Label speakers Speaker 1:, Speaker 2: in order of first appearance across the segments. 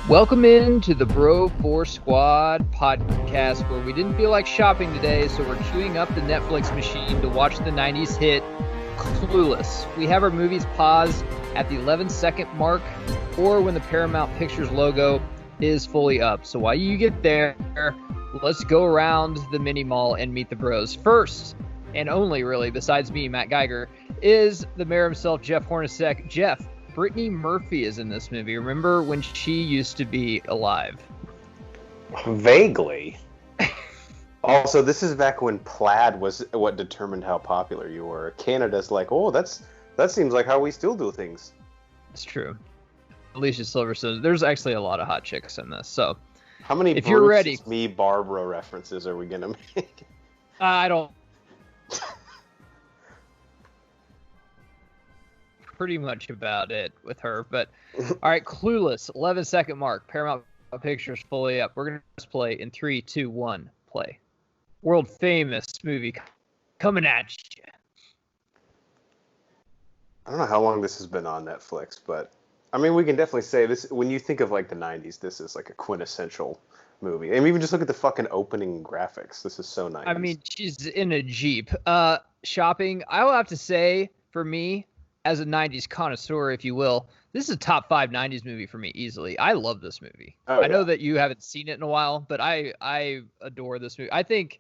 Speaker 1: Welcome in to the Bro 4 Squad podcast, where we didn't feel like shopping today, so we're queuing up the Netflix machine to watch the 90s hit Clueless. We have our movies paused at the 11-second mark or when the Paramount Pictures logo is fully up. So while you get there, let's go around the mini mall and meet the bros. First, and only really, besides me, Matt Geiger, is the mayor himself, Jeff Hornacek. Jeff, Brittany Murphy is in this movie. Remember when she used to be alive?
Speaker 2: Vaguely. Also, this is back when plaid was what determined how popular you were. Canada's like, oh, that seems like how we still do things.
Speaker 1: It's true. Alicia Silverstone. There's actually a lot of hot chicks in this. So,
Speaker 2: how many
Speaker 1: if you're ready,
Speaker 2: me Barbara references are we gonna make?
Speaker 1: I don't. Pretty much about it with her, but all right. Clueless, 11-second mark. Paramount Pictures fully up. We're gonna press play in 3, 2, 1. Play. World famous movie coming at you.
Speaker 2: I don't know how long this has been on Netflix, but I mean, we can definitely say this. When you think of like the 90s, this is like a quintessential movie. And even just look at the fucking opening graphics. This is so 90s.
Speaker 1: I mean, she's in a Jeep. Shopping. I will have to say, for me, as a 90s connoisseur, if you will, this is a top 5 90s movie for me easily. I love this movie. I know that you haven't seen it in a while, but I adore this movie. I think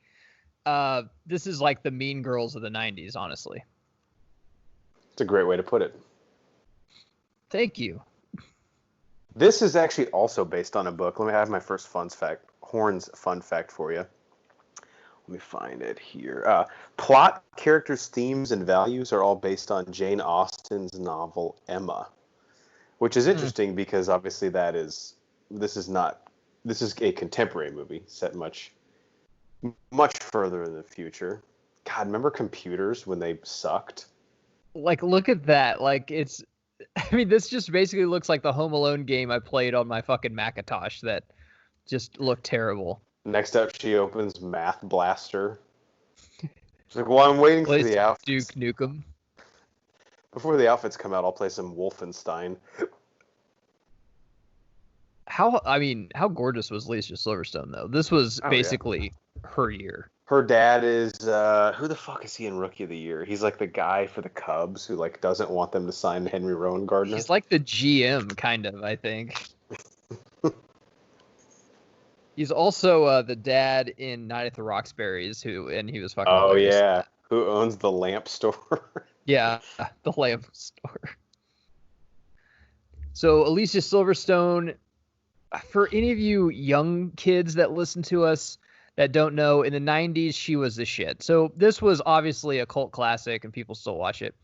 Speaker 1: this is like the Mean Girls of the 90s, honestly.
Speaker 2: It's a great way to put it.
Speaker 1: Thank you.
Speaker 2: This is actually also based on a book. Let me have my first Horn's fun fact for you. Let me find it here. Plot, characters, themes, and values are all based on Jane Austen's novel Emma, which is interesting because obviously this is a contemporary movie set much further in the future. God, remember computers when they sucked?
Speaker 1: Like, look at that. Like, this just basically looks like the Home Alone game I played on my fucking Macintosh that just looked terrible.
Speaker 2: Next up, she opens Math Blaster. She's like, well, I'm waiting for the outfits.
Speaker 1: Duke Nukem.
Speaker 2: Before the outfits come out, I'll play some Wolfenstein.
Speaker 1: How gorgeous was Alicia Silverstone, though? This was basically her year.
Speaker 2: Her dad is, who the fuck is he in Rookie of the Year? He's like the guy for the Cubs who like doesn't want them to sign Henry Rowan-Gardner.
Speaker 1: He's like the GM, kind of, I think. He's also the dad in Night at the Roxbury's, and he was fucking.
Speaker 2: Oh yeah, who owns the lamp store?
Speaker 1: Yeah, the lamp store. So Alicia Silverstone, for any of you young kids that listen to us that don't know, in the 90s she was the shit. So this was obviously a cult classic, and people still watch it.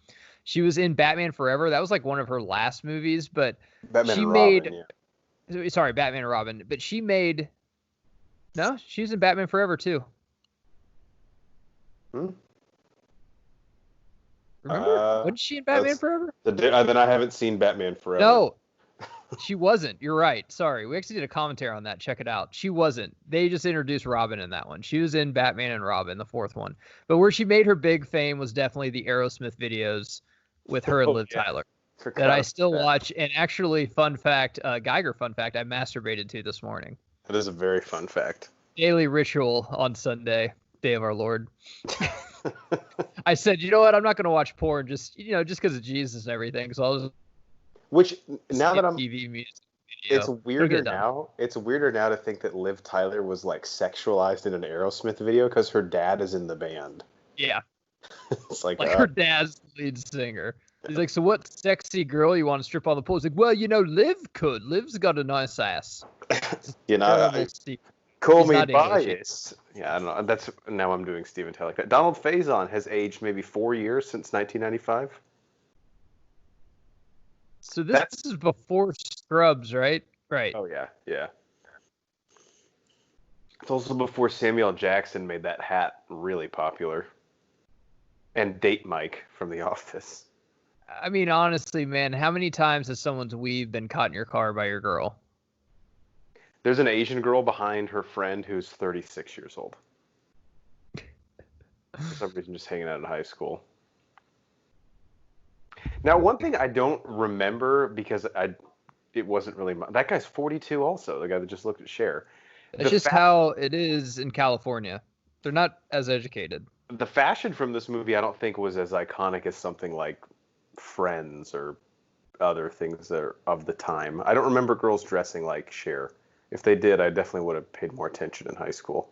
Speaker 1: She was in Batman Forever. That was like one of her last movies, but Batman and Robin. But she made. No, she's in Batman Forever, too. Remember? Wasn't she in Batman Forever?
Speaker 2: Then I haven't seen Batman Forever.
Speaker 1: No, she wasn't. You're right. Sorry. We actually did a commentary on that. Check it out. She wasn't. They just introduced Robin in that one. She was in Batman and Robin, the fourth one. But where she made her big fame was definitely the Aerosmith videos with her and Liv Tyler. That I still watch. And actually, fun fact, Geiger fun fact, I masturbated to this morning.
Speaker 2: That is a very fun fact.
Speaker 1: Daily ritual on Sunday, day of our Lord. I said, you know what? I'm not going to watch porn just because of Jesus and everything. So I'll just.
Speaker 2: Which now that I'm
Speaker 1: TV music
Speaker 2: video. It's weirder now. It's weirder now to think that Liv Tyler was like sexualized in an Aerosmith video because her dad is in the band.
Speaker 1: Yeah.
Speaker 2: It's like
Speaker 1: her dad's the lead singer. He's like, so what sexy girl you want to strip on the pole? He's like, well, Liv could. Liv's got a nice ass.
Speaker 2: Call me biased. Yeah, I don't know. Now I'm doing Steven Tyler like that. Donald Faison has aged maybe 4 years since 1995.
Speaker 1: So this is before Scrubs, right? Right.
Speaker 2: Oh yeah. It's also before Samuel Jackson made that hat really popular. And Date Mike from The Office.
Speaker 1: I mean, honestly, man, how many times has someone's weave been caught in your car by your girl?
Speaker 2: There's an Asian girl behind her friend who's 36 years old. For some reason, just hanging out in high school. Now, one thing I don't remember because it wasn't really that guy's 42 also, the guy that just looked at Cher.
Speaker 1: That's just how it is in California. They're not as educated.
Speaker 2: The fashion from this movie I don't think was as iconic as something like Friends or other things that are of the time. I don't remember girls dressing like Cher. If they did, I definitely would have paid more attention in high school.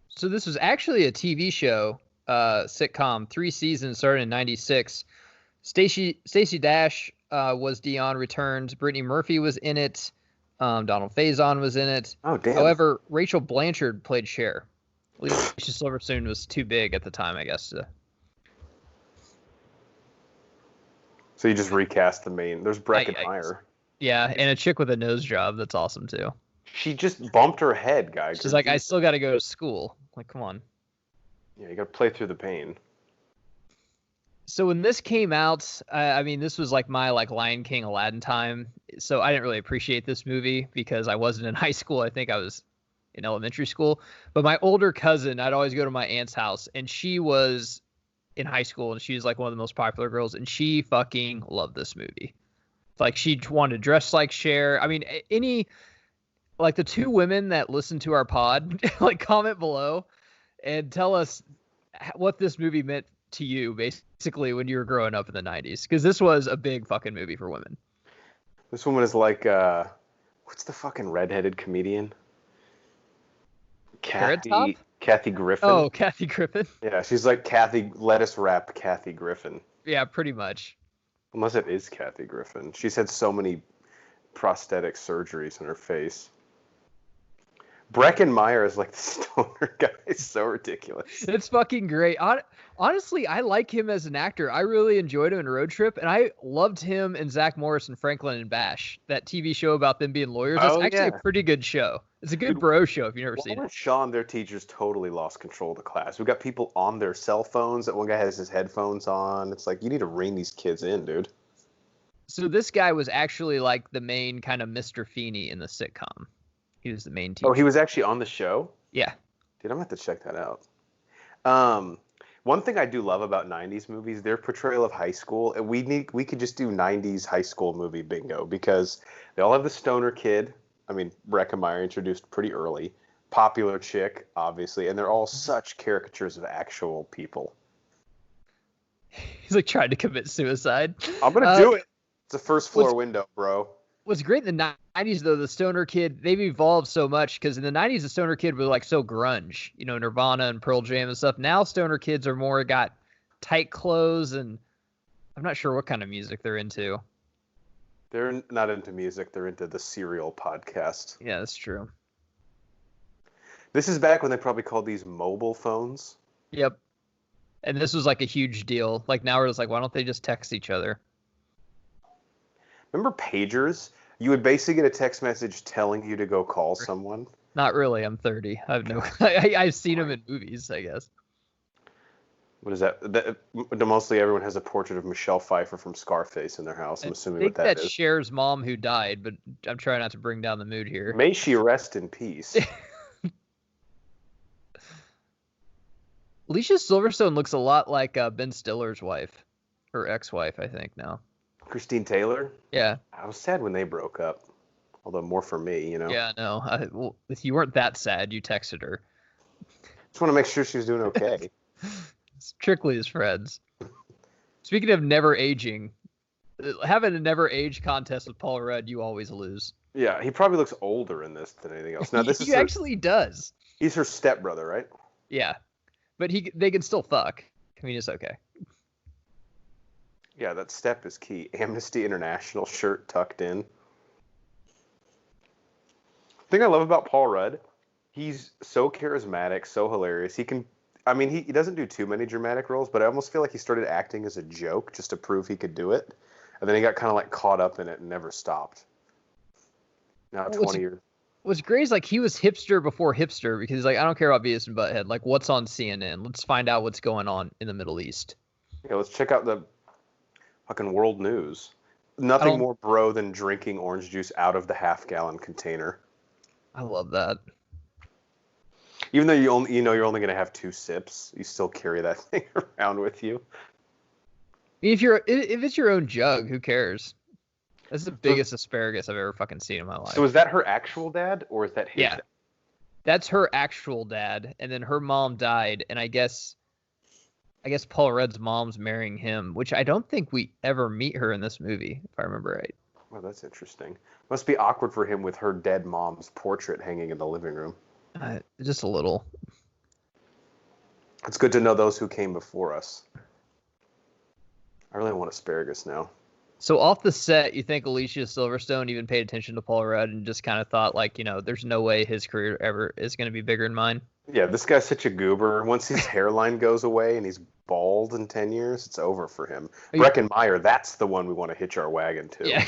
Speaker 1: So this was actually a TV show, sitcom, 3 seasons, started in '96. Stacey Dash was Dion Returns. Brittany Murphy was in it. Donald Faison was in it.
Speaker 2: Oh, damn.
Speaker 1: However, Rachel Blanchard played Cher. Alicia Silverstone was too big at the time, I guess.
Speaker 2: So you just recast the main. There's Breckenmeyer.
Speaker 1: Yeah, and a chick with a nose job. That's awesome, too.
Speaker 2: She just bumped her head, guy.
Speaker 1: She's like, I still got to go to school. Like, come on.
Speaker 2: Yeah, you got to play through the pain.
Speaker 1: So when this came out, I mean, this was like my Lion King, Aladdin time. So I didn't really appreciate this movie because I wasn't in high school. I think I was in elementary school. But my older cousin, I'd always go to my aunt's house, and she was in high school, and she was like one of the most popular girls, and she fucking loved this movie. Like, she wanted to dress like Cher. I mean, the 2 women that listen to our pod, like, comment below and tell us what this movie meant to you, basically, when you were growing up in the 90s. Because this was a big fucking movie for women.
Speaker 2: This woman is like, what's the fucking redheaded comedian? Kathy Griffin.
Speaker 1: Oh, Kathy Griffin.
Speaker 2: Yeah, she's like Kathy. Let us rap Kathy Griffin.
Speaker 1: Yeah, pretty much.
Speaker 2: Unless it is Kathy Griffin. She's had so many prosthetic surgeries in her face. Breckenmeyer is like the stoner guy. It's so ridiculous.
Speaker 1: It's fucking great. Honestly, I like him as an actor. I really enjoyed him in Road Trip, and I loved him and Zach Morris and Franklin and Bash, that TV show about them being lawyers. That's actually a pretty good show. It's a good bro show if you've never seen it.
Speaker 2: Sean, their teachers totally lost control of the class. We've got people on their cell phones. That one guy has his headphones on. It's like, you need to rein these kids in, dude.
Speaker 1: So this guy was actually like the main kind of Mr. Feeney in the sitcom. He was the main teacher.
Speaker 2: Oh, he was actually on the show?
Speaker 1: Yeah.
Speaker 2: Dude, I'm going to have to check that out. One thing I do love about 90s movies, their portrayal of high school, and we could just do 90s high school movie bingo, because they all have the stoner kid. I mean, Breckenmeyer introduced pretty early. Popular chick, obviously, and they're all such caricatures of actual people.
Speaker 1: He's like trying to commit suicide.
Speaker 2: I'm going to do it. It's a first floor window, bro.
Speaker 1: What's great in the 90s, though, the stoner kid, they've evolved so much, because in the 90s, the stoner kid was like so grunge, you know, Nirvana and Pearl Jam and stuff. Now stoner kids are more got tight clothes, and I'm not sure what kind of music they're into.
Speaker 2: They're not into music. They're into the Serial podcast.
Speaker 1: Yeah, that's true.
Speaker 2: This is back when they probably called these mobile phones.
Speaker 1: Yep. And this was like a huge deal. Like, now we're just like, why don't they just text each other?
Speaker 2: Remember pagers? You would basically get a text message telling you to go call someone.
Speaker 1: Not really. I'm 30. I have no. I've seen them in movies, I guess.
Speaker 2: What is that? Mostly everyone has a portrait of Michelle Pfeiffer from Scarface in their house. I'm assuming what that is. I think
Speaker 1: that's Cher's mom who died, but I'm trying not to bring down the mood here.
Speaker 2: May she rest in peace.
Speaker 1: Alicia Silverstone looks a lot like Ben Stiller's wife, her ex-wife, I think now.
Speaker 2: Christine Taylor?
Speaker 1: Yeah.
Speaker 2: I was sad when they broke up. Although more for me, you know.
Speaker 1: Yeah, no. Well, if you weren't that sad, you texted her.
Speaker 2: Just want to make sure she was doing okay.
Speaker 1: Strictly as friends. Speaking of never aging, having a never age contest with Paul Rudd, you always lose.
Speaker 2: Yeah, he probably looks older in this than anything else. Now this
Speaker 1: he actually does.
Speaker 2: He's her stepbrother, right?
Speaker 1: Yeah, but they can still fuck. I mean, it's okay.
Speaker 2: Yeah, that step is key. Amnesty International shirt tucked in. The thing I love about Paul Rudd, he's so charismatic, so hilarious. He doesn't do too many dramatic roles, but I almost feel like he started acting as a joke just to prove he could do it. And then he got kind of like caught up in it and never stopped. Now 20 years. What's
Speaker 1: great is like he was hipster before hipster, because he's like, I don't care about Beavis and Butthead. Like, what's on CNN? Let's find out what's going on in the Middle East.
Speaker 2: Yeah, let's check out the fucking world news. Nothing more bro than drinking orange juice out of the half-gallon container.
Speaker 1: I love that.
Speaker 2: Even though you're only going to have 2 sips, you still carry that thing around with you.
Speaker 1: If it's your own jug, who cares? That's the biggest asparagus I've ever fucking seen in my life.
Speaker 2: So is that her actual dad, or is that his dad?
Speaker 1: That's her actual dad, and then her mom died, and I guess Paul Rudd's mom's marrying him, which I don't think we ever meet her in this movie, if I remember right.
Speaker 2: Well, that's interesting. Must be awkward for him with her dead mom's portrait hanging in the living room.
Speaker 1: Just a little.
Speaker 2: It's good to know those who came before us. I really want asparagus now.
Speaker 1: So off the set, you think Alicia Silverstone even paid attention to Paul Rudd and just kind of thought, like, there's no way his career ever is going to be bigger than mine?
Speaker 2: Yeah, this guy's such a goober. Once his hairline goes away and he's bald in 10 years, it's over for him. Breckin Meyer, that's the one we want to hitch our wagon to.
Speaker 1: Yeah,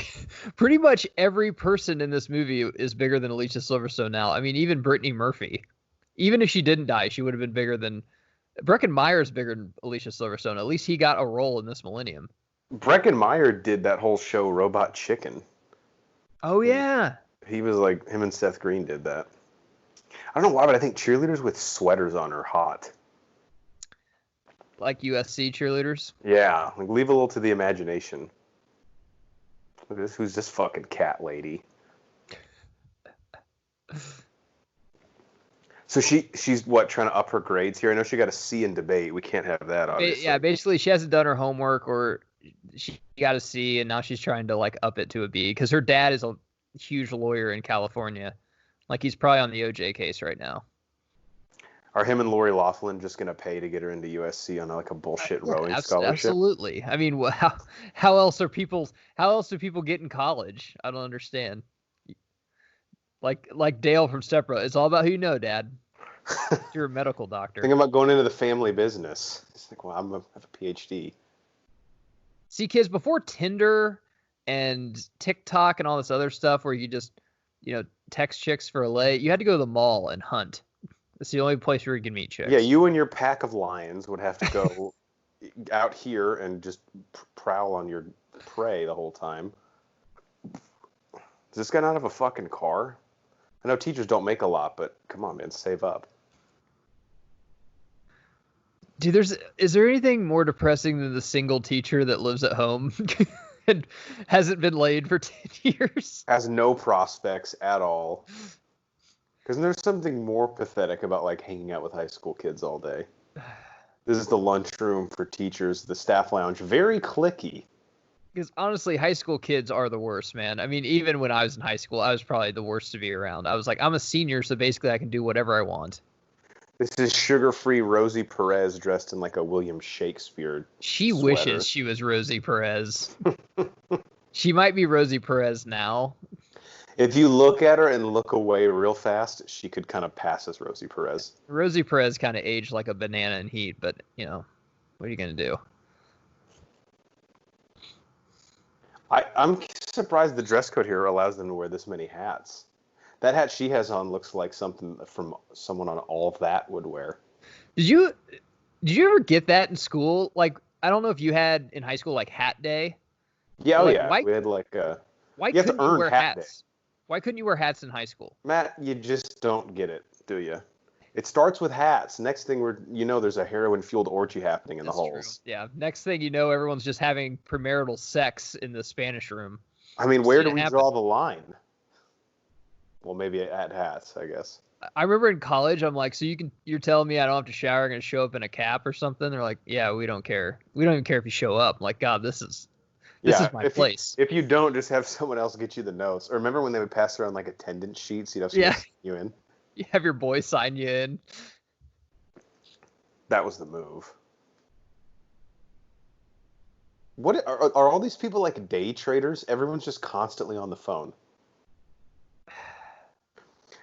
Speaker 1: pretty much every person in this movie is bigger than Alicia Silverstone now. I mean, even Brittany Murphy. Even if she didn't die, she would have been bigger than... Breckin Meyer's bigger than Alicia Silverstone. At least he got a role in this millennium.
Speaker 2: Breckin Meyer did that whole show, Robot Chicken.
Speaker 1: Oh, yeah.
Speaker 2: He was like, him and Seth Green did that. I don't know why, but I think cheerleaders with sweaters on are hot.
Speaker 1: Like USC cheerleaders?
Speaker 2: Yeah, like leave a little to the imagination. Look at this, who's this fucking cat lady? So she's what, trying to up her grades here? I know she got a C in debate. We can't have that, obviously.
Speaker 1: Yeah, basically she hasn't done her homework, or she got a C, and now she's trying to like up it to a B because her dad is a huge lawyer in California. Like, he's probably on the OJ case right now.
Speaker 2: Are him and Lori Loughlin just gonna pay to get her into USC on like a bullshit rowing scholarship?
Speaker 1: Absolutely. I mean, how else do people get in college? I don't understand. Like Dale from Step Bro. It's all about who you know, Dad. You're a medical doctor.
Speaker 2: Think about going into the family business. It's like, well, I have a PhD.
Speaker 1: See, kids, before Tinder and TikTok and all this other stuff where you just, text chicks for a lay, you had to go to the mall and hunt. It's the only place where you can meet chicks.
Speaker 2: Yeah, you and your pack of lions would have to go out here and just prowl on your prey the whole time. Does this guy not have a fucking car? I know teachers don't make a lot, but come on, man, save up.
Speaker 1: Dude, is there anything more depressing than the single teacher that lives at home and hasn't been laid for 10 years?
Speaker 2: Has no prospects at all. Because there's something more pathetic about like hanging out with high school kids all day. This is the lunchroom for teachers, the staff lounge, very cliquey.
Speaker 1: Because honestly, high school kids are the worst, man. I mean, even when I was in high school, I was probably the worst to be around. I was like, I'm a senior, so basically I can do whatever I want.
Speaker 2: This is sugar-free Rosie Perez dressed in like a William Shakespeare
Speaker 1: She
Speaker 2: sweater.
Speaker 1: wishes she was Rosie Perez. She might be Rosie Perez now.
Speaker 2: If you look at her and look away real fast, she could kind of pass as Rosie Perez.
Speaker 1: Rosie Perez kind of aged like a banana in heat, but, what are you going to do?
Speaker 2: I'm surprised the dress code here allows them to wear this many hats. That hat she has on looks like something from someone on All of That would wear.
Speaker 1: Did you ever get that in school? Like, I don't know if you had in high school like hat day.
Speaker 2: Yeah,
Speaker 1: like,
Speaker 2: yeah. We had like
Speaker 1: why
Speaker 2: you have
Speaker 1: couldn't
Speaker 2: to earn
Speaker 1: you wear
Speaker 2: hat
Speaker 1: hats? Day. Why couldn't you wear hats in high school?
Speaker 2: Matt, you just don't get it, do you? It starts with hats. Next thing there's a heroin-fueled orgy happening in the halls.
Speaker 1: True. Yeah. Next thing you know, everyone's just having premarital sex in the Spanish room.
Speaker 2: I mean, where do we draw the line? Well, maybe at hats, I guess.
Speaker 1: I remember in college, I'm like, so you're telling me I don't have to shower, I'm gonna show up in a cap or something? They're like, yeah, we don't care. We don't even care if you show up. I'm like, God, this is my place.
Speaker 2: If you don't, just have someone else get you the notes. Or remember when they would pass around like attendance sheets, you'd have someone sign you in?
Speaker 1: You have your boy sign you in.
Speaker 2: That was the move. What are all these people like day traders? Everyone's just constantly on the phone.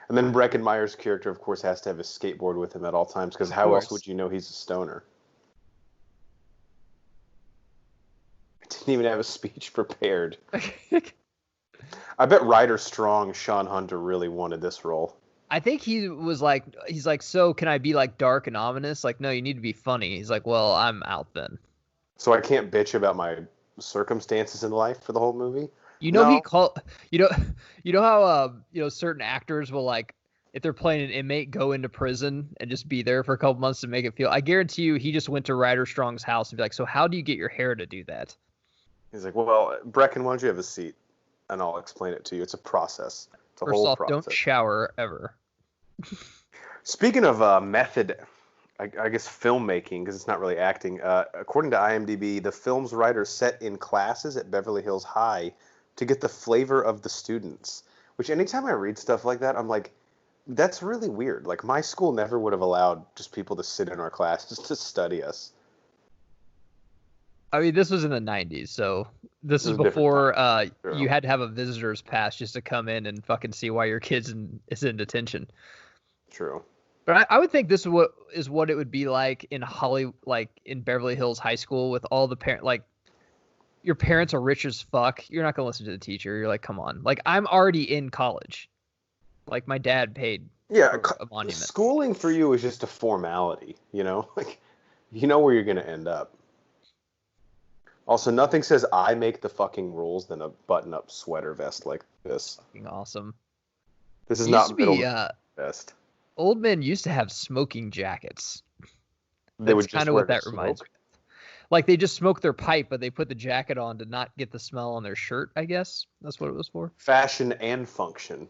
Speaker 2: And then Breckin Meyer's character, of course, has to have his skateboard with him at all times, because how else would you know he's a stoner? I didn't even have a speech prepared. I bet Ryder Strong, Sean Hunter, really wanted this role.
Speaker 1: I think he's like, so can I be like dark and ominous? Like, no, you need to be funny. He's like, well, I'm out then.
Speaker 2: So I can't bitch about my circumstances in life for the whole movie?
Speaker 1: He called, how, certain actors will, like, if they're playing an inmate, go into prison and just be there for a couple months to make it feel. I guarantee you he just went to Ryder Strong's house and be like, so how do you get your hair to do that?
Speaker 2: He's like, well, Brecken, why don't you have a seat? and I'll explain it to you. It's a process. It's a
Speaker 1: First
Speaker 2: whole
Speaker 1: off, don't
Speaker 2: process.
Speaker 1: shower ever.
Speaker 2: Speaking of method, I guess filmmaking, because it's not really acting. According to IMDb, the film's writers set in classes at Beverly Hills High to get the flavor of the students. Which anytime I read stuff like that, I'm like, that's really weird. Like my school never would have allowed just people to sit in our classes to study us.
Speaker 1: I mean, this was in the 90s, so this is
Speaker 2: was a different
Speaker 1: before
Speaker 2: True.
Speaker 1: you had to have a visitor's pass just to come in and fucking see why your kid's is in detention.
Speaker 2: True.
Speaker 1: But I would think this is what it would be like in like in Beverly Hills High School with all the parent, like your parents are rich as fuck. You're not gonna listen to the teacher. You're like, come on. Like I'm already in college. Like my dad paid for a monument.
Speaker 2: Schooling for you is just a formality, you know? Like you know where you're gonna end up. Also, nothing says I make the fucking rules than a button-up sweater vest like this.
Speaker 1: Fucking awesome.
Speaker 2: This is not middle vest.
Speaker 1: Old men used to have smoking jackets.
Speaker 2: They would
Speaker 1: That's kind of what that reminds me. Like they just smoked their pipe, but they put the jacket on to not get the smell on their shirt, I guess. That's what it was for.
Speaker 2: Fashion and function.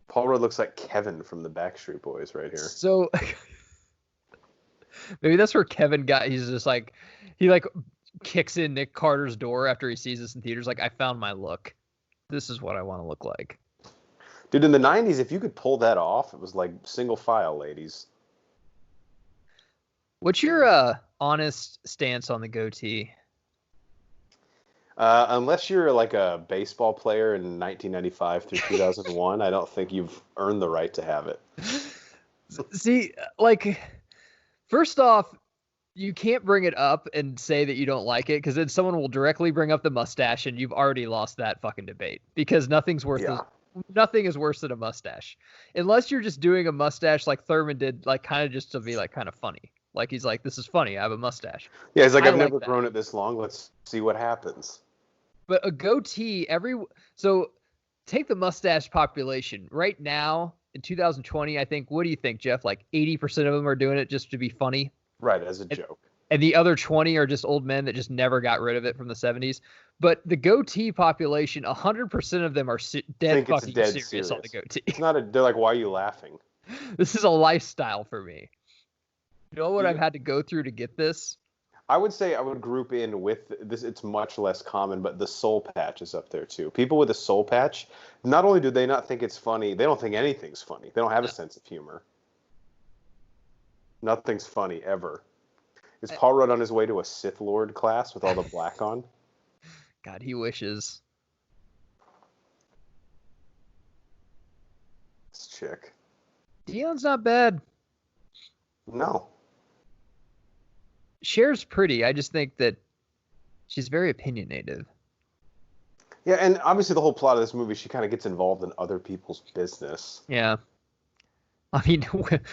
Speaker 2: Paul Rudd looks like Kevin from the Backstreet Boys right here.
Speaker 1: So maybe that's where Kevin got. He's just like, he like kicks in Nick Carter's door after he sees this in theaters. Like, I found my look. This is what I want to look like.
Speaker 2: Dude, in the 90s, if you could pull that off, it was like single file, ladies.
Speaker 1: What's your honest stance on the goatee?
Speaker 2: Unless you're like a baseball player in 1995 through 2001, I don't think you've earned the right to have it.
Speaker 1: See, like, first off, you can't bring it up and say that you don't like it, because then someone will directly bring up the mustache, and you've already lost that fucking debate. Because nothing is worse than a mustache, unless you're just doing a mustache like Thurman did, like kind of just to be like kind of funny. Like he's like, this is funny. I have a mustache.
Speaker 2: Yeah, he's like, I've never grown it this long. Let's see what happens.
Speaker 1: But a goatee, so take the mustache population right now in 2020. I think. What do you think, Jeff? Like 80% of them are doing it just to be funny.
Speaker 2: Right, as a joke.
Speaker 1: And the other 20 are just old men that just never got rid of it from the 70s. But the goatee population, 100% of them are dead serious on the goatee.
Speaker 2: It's not they're like, why are you laughing?
Speaker 1: This is a lifestyle for me. You know what I've had to go through to get this?
Speaker 2: I would say I would group in with this. It's much less common, but the soul patch is up there too. People with a soul patch, not only do they not think it's funny, they don't think anything's funny. They don't have a sense of humor. Nothing's funny ever. Is Paul Rudd on his way to a Sith Lord class with all the black on?
Speaker 1: God, he wishes.
Speaker 2: This chick.
Speaker 1: Dion's not bad.
Speaker 2: No.
Speaker 1: Cher's pretty. I just think that she's very opinionated.
Speaker 2: Yeah, and obviously the whole plot of this movie, she kind of gets involved in other people's business.
Speaker 1: Yeah. I mean,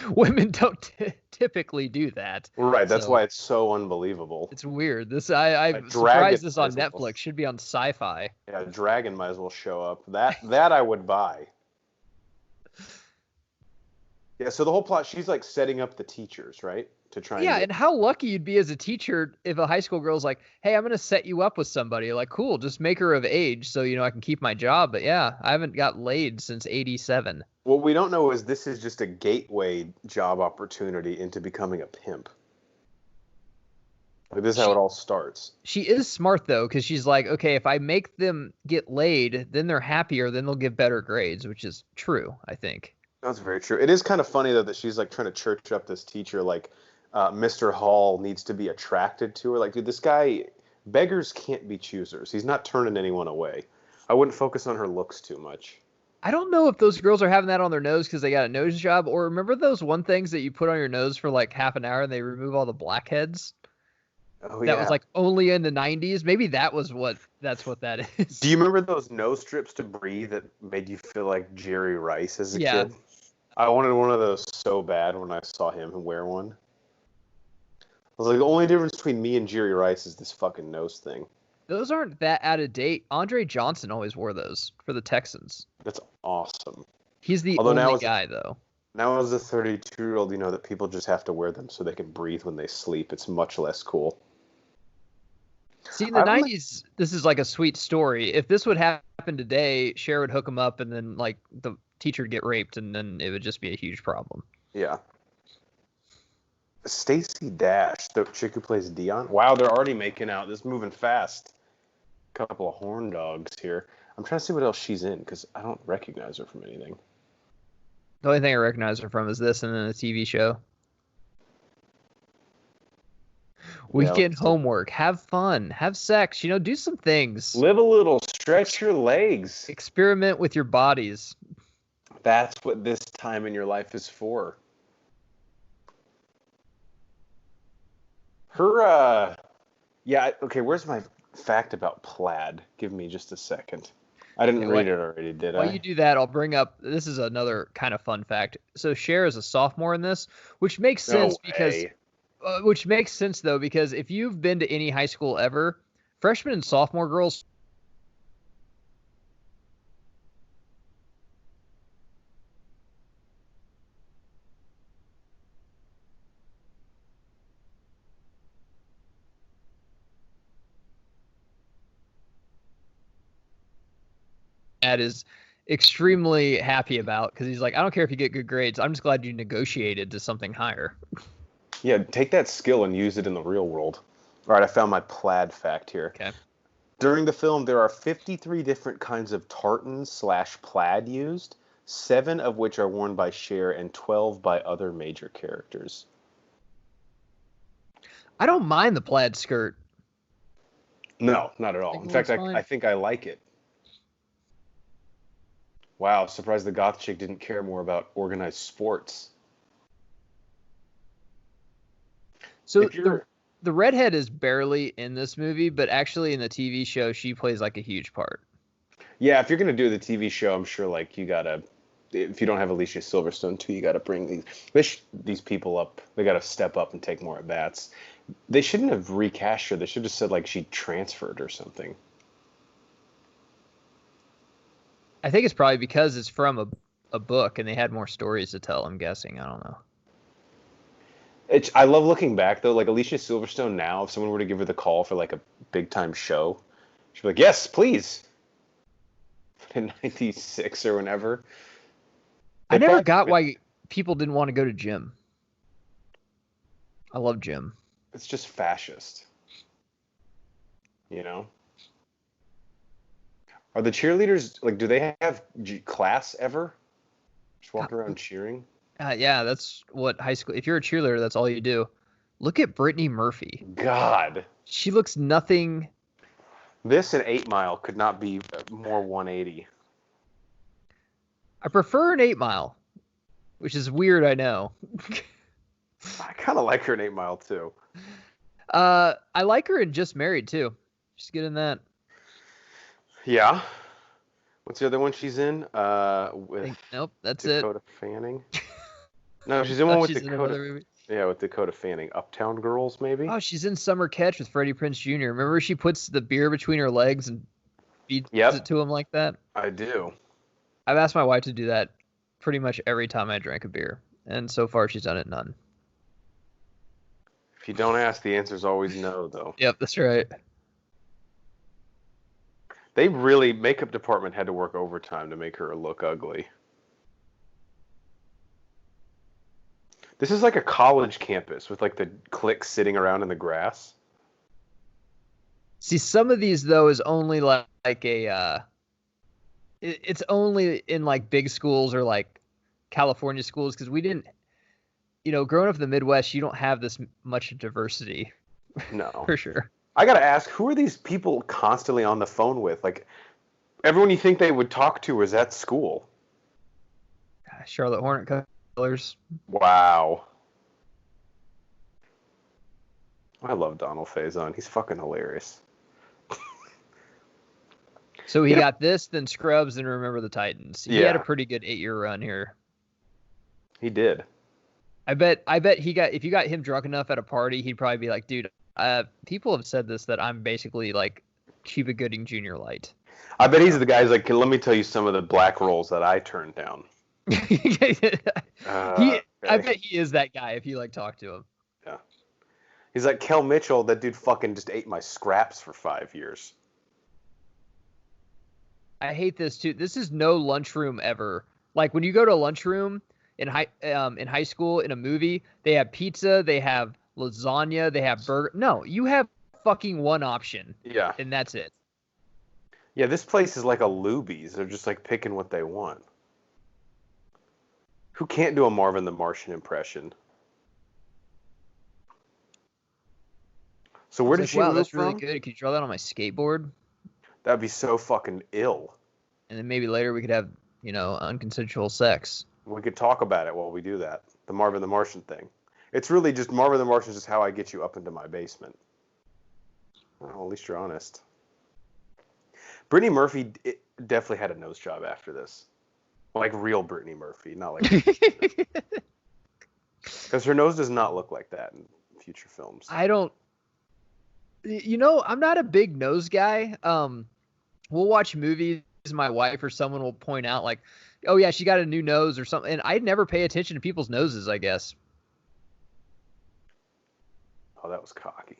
Speaker 1: women don't typically do that.
Speaker 2: Right, that's why it's so unbelievable.
Speaker 1: It's weird. I'm surprised this on Netflix. Should be on Sci-Fi.
Speaker 2: Yeah, Dragon might as well show up. That I would buy. Yeah, so the whole plot, she's like setting up the teachers, right? To try
Speaker 1: and how lucky you'd be as a teacher if a high school girl's like, hey, I'm going to set you up with somebody. Like, cool, just make her of age so, I can keep my job. But yeah, I haven't got laid since 87.
Speaker 2: What we don't know is this is just a gateway job opportunity into becoming a pimp. Like, this is how it all starts.
Speaker 1: She is smart, though, because she's like, okay, if I make them get laid, then they're happier, then they'll give better grades, which is true, I think.
Speaker 2: That's very true. It is kind of funny, though, that she's like trying to church up this teacher, like Mr. Hall needs to be attracted to her. Like, dude, this guy, beggars can't be choosers. He's not turning anyone away. I wouldn't focus on her looks too much.
Speaker 1: I don't know if those girls are having that on their nose because they got a nose job, or remember those one things that you put on your nose for like half an hour and they remove all the blackheads?
Speaker 2: Oh,
Speaker 1: that was like only in the 90s. Maybe that's what that is.
Speaker 2: Do you remember those nose strips to breathe that made you feel like Jerry Rice as a kid? I wanted one of those so bad when I saw him wear one. I was like, the only difference between me and Jerry Rice is this fucking nose thing.
Speaker 1: Those aren't that out of date. Andre Johnson always wore those for the Texans.
Speaker 2: That's awesome.
Speaker 1: He's the only guy, though.
Speaker 2: Now as a 32-year-old, you know that people just have to wear them so they can breathe when they sleep. It's much less cool.
Speaker 1: See, in the
Speaker 2: I rem-
Speaker 1: 90s, this is like a sweet story. If this would happen today, Cher would hook him up and then like the teacher would get raped and then it would just be a huge problem.
Speaker 2: Yeah. Stacey Dash, the chick who plays Dion. Wow, they're already making out. This is moving fast. Couple of horn dogs here. I'm trying to see what else she's in because I don't recognize her from anything.
Speaker 1: The only thing I recognize her from is this and then a TV show. Weekend homework. Have fun. Have sex. Do some things.
Speaker 2: Live a little. Stretch your legs.
Speaker 1: Experiment with your bodies.
Speaker 2: That's what this time in your life is for. Yeah, okay, where's my fact about plaid? Give me just a second. I didn't read it already, did I?
Speaker 1: While you do that, I'll bring up, this is another kind of fun fact. So Cher is a sophomore in this, which makes sense because if you've been to any high school ever, freshman and sophomore girls is extremely happy about because he's like, I don't care if you get good grades. I'm just glad you negotiated to something higher.
Speaker 2: Yeah, take that skill and use it in the real world. All right, I found my plaid fact here.
Speaker 1: Okay.
Speaker 2: During the film, there are 53 different kinds of tartan/plaid used, 7 of which are worn by Cher and 12 by other major characters.
Speaker 1: I don't mind the plaid skirt.
Speaker 2: No, not at all. In fact, I think I like it. Wow, surprised the goth chick didn't care more about organized sports.
Speaker 1: So the redhead is barely in this movie, but actually in the TV show, she plays like a huge part.
Speaker 2: Yeah, if you're going to do the TV show, I'm sure like you got to, if you don't have Alicia Silverstone too, you got to bring these people up. They got to step up and take more at bats. They shouldn't have recast her. They should have said like she transferred or something.
Speaker 1: I think it's probably because it's from a book and they had more stories to tell, I'm guessing. I don't know.
Speaker 2: I love looking back, though. Like, Alicia Silverstone now, if someone were to give her the call for, like, a big-time show, she'd be like, yes, please. In 96 or whenever.
Speaker 1: I never got why people didn't want to go to gym. I love gym.
Speaker 2: It's just fascist. You know? Are the cheerleaders, like, do they have class ever? Just walk around cheering?
Speaker 1: Yeah, that's what high school. If you're a cheerleader, that's all you do. Look at Brittany Murphy.
Speaker 2: God.
Speaker 1: She looks nothing.
Speaker 2: This and 8 Mile could not be more 180.
Speaker 1: I prefer an 8 Mile, which is weird, I know.
Speaker 2: I kind of like her in 8 Mile, too.
Speaker 1: I like her in Just Married, too. She's good in that.
Speaker 2: Yeah. What's the other one she's in?
Speaker 1: Nope, that's
Speaker 2: Dakota Fanning. No, she's in one with Dakota. Yeah, with Dakota Fanning. Uptown Girls, maybe?
Speaker 1: Oh, she's in Summer Catch with Freddie Prinze Jr. Remember she puts the beer between her legs and feeds it to him like that?
Speaker 2: I do.
Speaker 1: I've asked my wife to do that pretty much every time I drank a beer, and so far she's done it none.
Speaker 2: If you don't ask, the answer's always no, though.
Speaker 1: Yep, that's right.
Speaker 2: Makeup department had to work overtime to make her look ugly. This is like a college campus with like the cliques sitting around in the grass.
Speaker 1: See, some of these though is only like a it's only in like big schools or like California schools because we didn't, growing up in the Midwest, you don't have this much diversity.
Speaker 2: No.
Speaker 1: For sure.
Speaker 2: I gotta ask, who are these people constantly on the phone with? Like, everyone you think they would talk to is at school.
Speaker 1: Charlotte Hornet Colors.
Speaker 2: Wow. I love Donald Faison. He's fucking hilarious.
Speaker 1: So he got this, then Scrubs, and Remember the Titans. He had a pretty good 8-year run here. He
Speaker 2: did.
Speaker 1: I bet if you got him drunk enough at a party, he'd probably be like, dude, people have said this, that I'm basically like Cuba Gooding Jr. light.
Speaker 2: I bet he's the guy who's like, let me tell you some of the black roles that I turned down.
Speaker 1: I bet he is that guy if you like talk to him.
Speaker 2: Yeah. He's like, Kel Mitchell, that dude fucking just ate my scraps for 5 years.
Speaker 1: I hate this too. This is no lunchroom ever. Like when you go to a lunchroom in high school in a movie, they have pizza, they have lasagna, they have burger. No, you have fucking one option.
Speaker 2: Yeah.
Speaker 1: And that's it.
Speaker 2: Yeah, this place is like a Luby's. They're just like picking what they want. Who can't do a Marvin the Martian impression? So where did she
Speaker 1: wow,
Speaker 2: move
Speaker 1: that's
Speaker 2: from?
Speaker 1: really good. Can you draw that on my skateboard?
Speaker 2: That'd be so fucking ill.
Speaker 1: And then maybe later we could have, unconsensual sex.
Speaker 2: We could talk about it while we do that. The Marvin the Martian thing. It's really just Marvin the Martian is just how I get you up into my basement. Well, at least you're honest. Brittany Murphy definitely had a nose job after this. Like real Brittany Murphy, not like... Because her nose does not look like that in future films.
Speaker 1: I'm not a big nose guy. We'll watch movies, my wife or someone will point out like, oh yeah, she got a new nose or something. And I never pay attention to people's noses, I guess.
Speaker 2: Oh, that was cocky.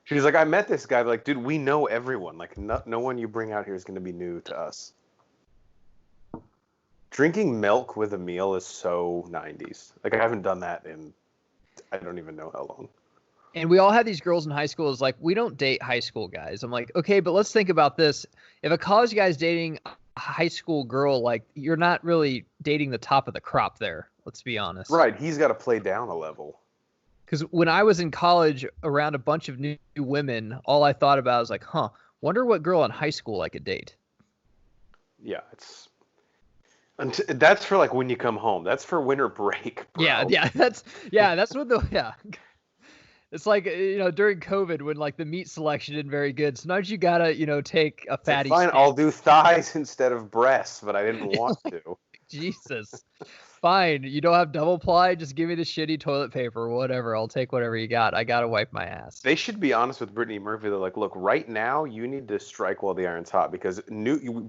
Speaker 2: She was like, I met this guy. Like, dude, we know everyone. Like, no one you bring out here is going to be new to us. Drinking milk with a meal is so 90s. Like, I haven't done that in, I don't even know how long.
Speaker 1: And we all had these girls in high school. It's like, we don't date high school guys. I'm like, okay, but let's think about this. If a college guy's dating a high school girl, like, you're not really dating the top of the crop there. Let's be honest.
Speaker 2: Right. He's got to play down a level.
Speaker 1: Because when I was in college around a bunch of new women, all I thought about was like, wonder what girl in high school I could date.
Speaker 2: Yeah, that's for like when you come home. That's for winter break, bro.
Speaker 1: Yeah, that's what it's like, during COVID when like the meat selection isn't very good. Sometimes you gotta, take a fatty.
Speaker 2: Fine,
Speaker 1: steak.
Speaker 2: I'll do thighs instead of breasts, but I didn't want to.
Speaker 1: Jesus. Fine, you don't have double ply, just give me the shitty toilet paper, whatever. I'll take whatever you got. I gotta wipe my ass.
Speaker 2: They should be honest with Brittany Murphy. They're like, look, right now you need to strike while the iron's hot because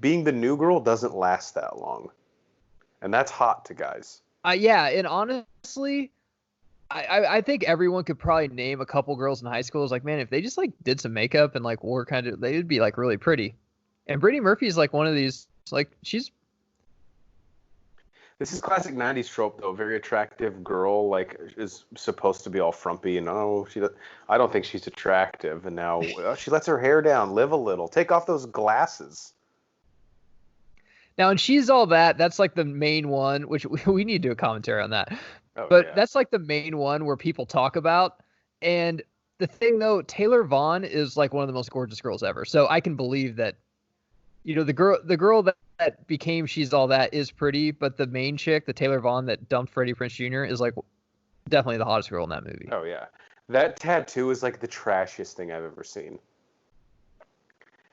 Speaker 2: being the new girl doesn't last that long, and that's hot to guys.
Speaker 1: Yeah, and honestly, I think everyone could probably name a couple girls in high school. It's like, man, if they just like did some makeup and like wore they'd be like really pretty. And Brittany Murphy is like one of these, like she's.
Speaker 2: This is classic 90s trope, though. Very attractive girl, like, is supposed to be all frumpy. And, I don't think she's attractive. And now she lets her hair down, live a little, take off those glasses.
Speaker 1: Now, and She's All That, that's like the main one, which we need to do a commentary on that.
Speaker 2: Oh,
Speaker 1: but
Speaker 2: yeah.
Speaker 1: That's like the main one where people talk about. And the thing, though, Taylor Vaughn is like one of the most gorgeous girls ever. So I can believe that, the girl that became She's All That is pretty, but the main chick, the Taylor Vaughn that dumped Freddie Prinze Jr. is like definitely the hottest girl in that movie.
Speaker 2: Oh, yeah. That tattoo is like the trashiest thing I've ever seen.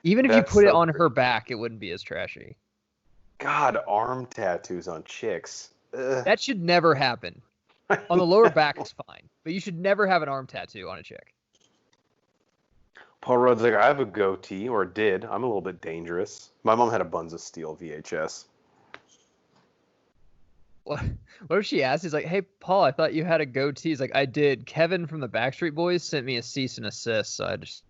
Speaker 1: Even if you put it on her back, it wouldn't be as trashy.
Speaker 2: God, arm tattoos on chicks. Ugh.
Speaker 1: That should never happen. On the lower back, it's fine. But you should never have an arm tattoo on a chick.
Speaker 2: Paul Rudd's like, I have a goatee, or did. I'm a little bit dangerous. My mom had a Buns of Steel VHS.
Speaker 1: What if she asked? He's like, hey, Paul, I thought you had a goatee. He's like, I did. Kevin from the Backstreet Boys sent me a cease and assist, so I just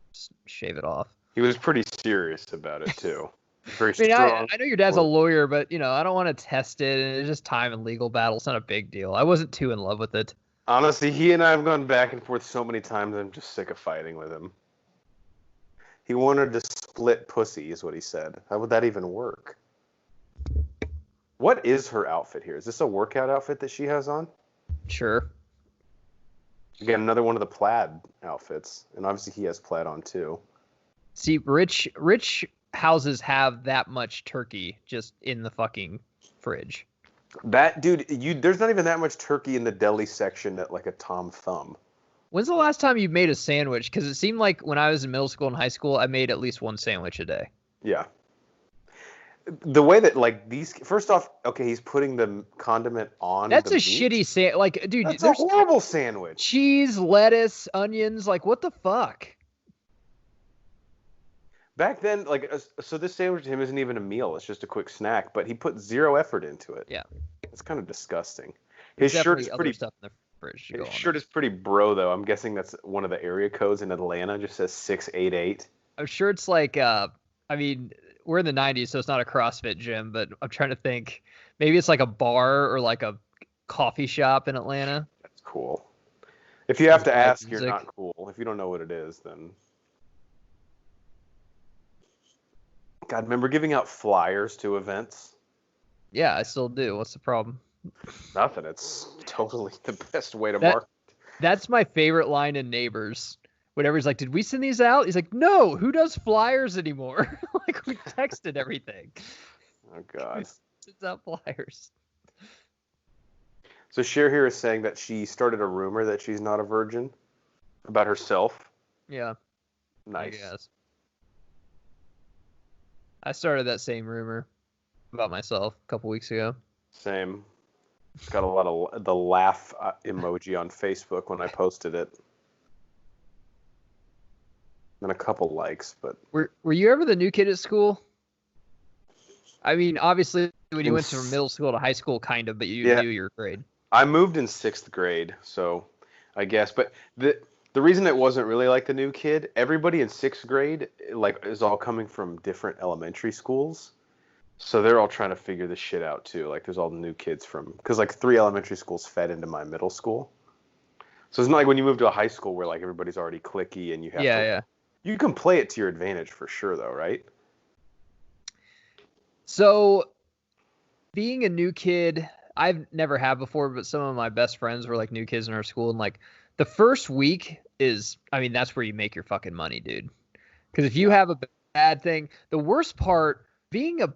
Speaker 1: shave it off.
Speaker 2: He was pretty serious about it, too. Very
Speaker 1: I mean,
Speaker 2: strong.
Speaker 1: I know your dad's a lawyer, but, I don't want to test it, and it's just time and legal battle. It's not a big deal. I wasn't too in love with it.
Speaker 2: Honestly, he and I have gone back and forth so many times, I'm just sick of fighting with him. He wanted to split pussy, is what he said. How would that even work? What is her outfit here? Is this a workout outfit that she has on?
Speaker 1: Sure.
Speaker 2: Again, another one of the plaid outfits. And obviously he has plaid on, too.
Speaker 1: See, rich houses have that much turkey just in the fucking fridge.
Speaker 2: That, dude, there's not even that much turkey in the deli section at, like, a Tom Thumb.
Speaker 1: When's the last time you made a sandwich? Because it seemed like when I was in middle school and high school, I made at least one sandwich a day.
Speaker 2: Yeah. The way that, like, first off, okay, he's putting the condiment on
Speaker 1: That's
Speaker 2: the
Speaker 1: a
Speaker 2: meat.
Speaker 1: shitty sandwich. Like, dude,
Speaker 2: That's
Speaker 1: there's
Speaker 2: a horrible sandwich.
Speaker 1: Cheese, lettuce, onions. Like, what the fuck?
Speaker 2: Back then, like, so this sandwich to him isn't even a meal. It's just a quick snack, but he put zero effort into it.
Speaker 1: Yeah.
Speaker 2: It's kind of disgusting. His shirt is pretty...
Speaker 1: Stuff in bridge to go
Speaker 2: His
Speaker 1: on
Speaker 2: shirt
Speaker 1: it.
Speaker 2: is pretty bro, though. I'm guessing that's one of the area codes in Atlanta. Just says 688.
Speaker 1: I'm sure it's like, I mean, we're in the 90s, so it's not a CrossFit gym, but I'm trying to think. Maybe it's like a bar or like a coffee shop in Atlanta.
Speaker 2: That's cool. If you have
Speaker 1: With
Speaker 2: to
Speaker 1: live
Speaker 2: ask, you're
Speaker 1: music.
Speaker 2: not cool. If you don't know what it is, then. God, remember giving out flyers to events?
Speaker 1: Yeah, I still do. What's the problem?
Speaker 2: Nothing. It's totally the best way to
Speaker 1: That
Speaker 2: market.
Speaker 1: That's my favorite line in Neighbors. Whenever he's like, "Did we send these out?" He's like, "No, who does flyers anymore?" Like we texted everything.
Speaker 2: Oh,
Speaker 1: We
Speaker 2: God.
Speaker 1: sent out flyers.
Speaker 2: So Cher here is saying that she started a rumor that she's not a virgin about herself.
Speaker 1: Yeah, I
Speaker 2: Nice.
Speaker 1: guess. I started that same rumor about myself a couple weeks ago.
Speaker 2: Same. Got a lot of the laugh emoji on Facebook when I posted it. And a couple likes, but
Speaker 1: Were you ever the new kid at school? I mean, obviously, when you went from middle school to high school, kind of, but you
Speaker 2: Yeah.
Speaker 1: knew your grade.
Speaker 2: I moved in 6th grade, so I guess. But the reason it wasn't really like the new kid, everybody in 6th grade like is all coming from different elementary schools. So they're all trying to figure this shit out too. Like there's all the new kids from, because like 3 elementary schools fed into my middle school. So it's not like when you move to a high school where like everybody's already cliquey and you have to.
Speaker 1: Yeah.
Speaker 2: You can play it to your advantage for sure though, right?
Speaker 1: So, being a new kid, I've never had before, but some of my best friends were like new kids in our school, and like the first week is, I mean, that's where you make your fucking money, dude. Because if you have a bad thing, the worst part, for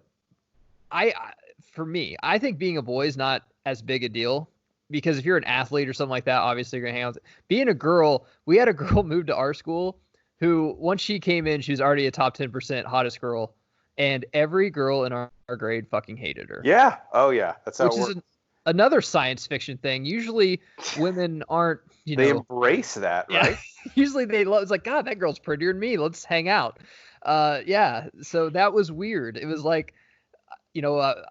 Speaker 1: me, I think being a boy is not as big a deal. Because if you're an athlete or something like that, obviously you're gonna hang out. Being a girl, we had a girl move to our school who, once she came in, she was already a top 10% hottest girl, and every girl in our grade fucking hated her.
Speaker 2: Yeah. Oh yeah. That's how
Speaker 1: Which
Speaker 2: it
Speaker 1: is
Speaker 2: works.
Speaker 1: another science fiction thing. Usually, women aren't,
Speaker 2: They embrace that,
Speaker 1: yeah.
Speaker 2: right?
Speaker 1: Usually they love. It's like, God, that girl's prettier than me. Let's hang out. Yeah. So that was weird. It was like,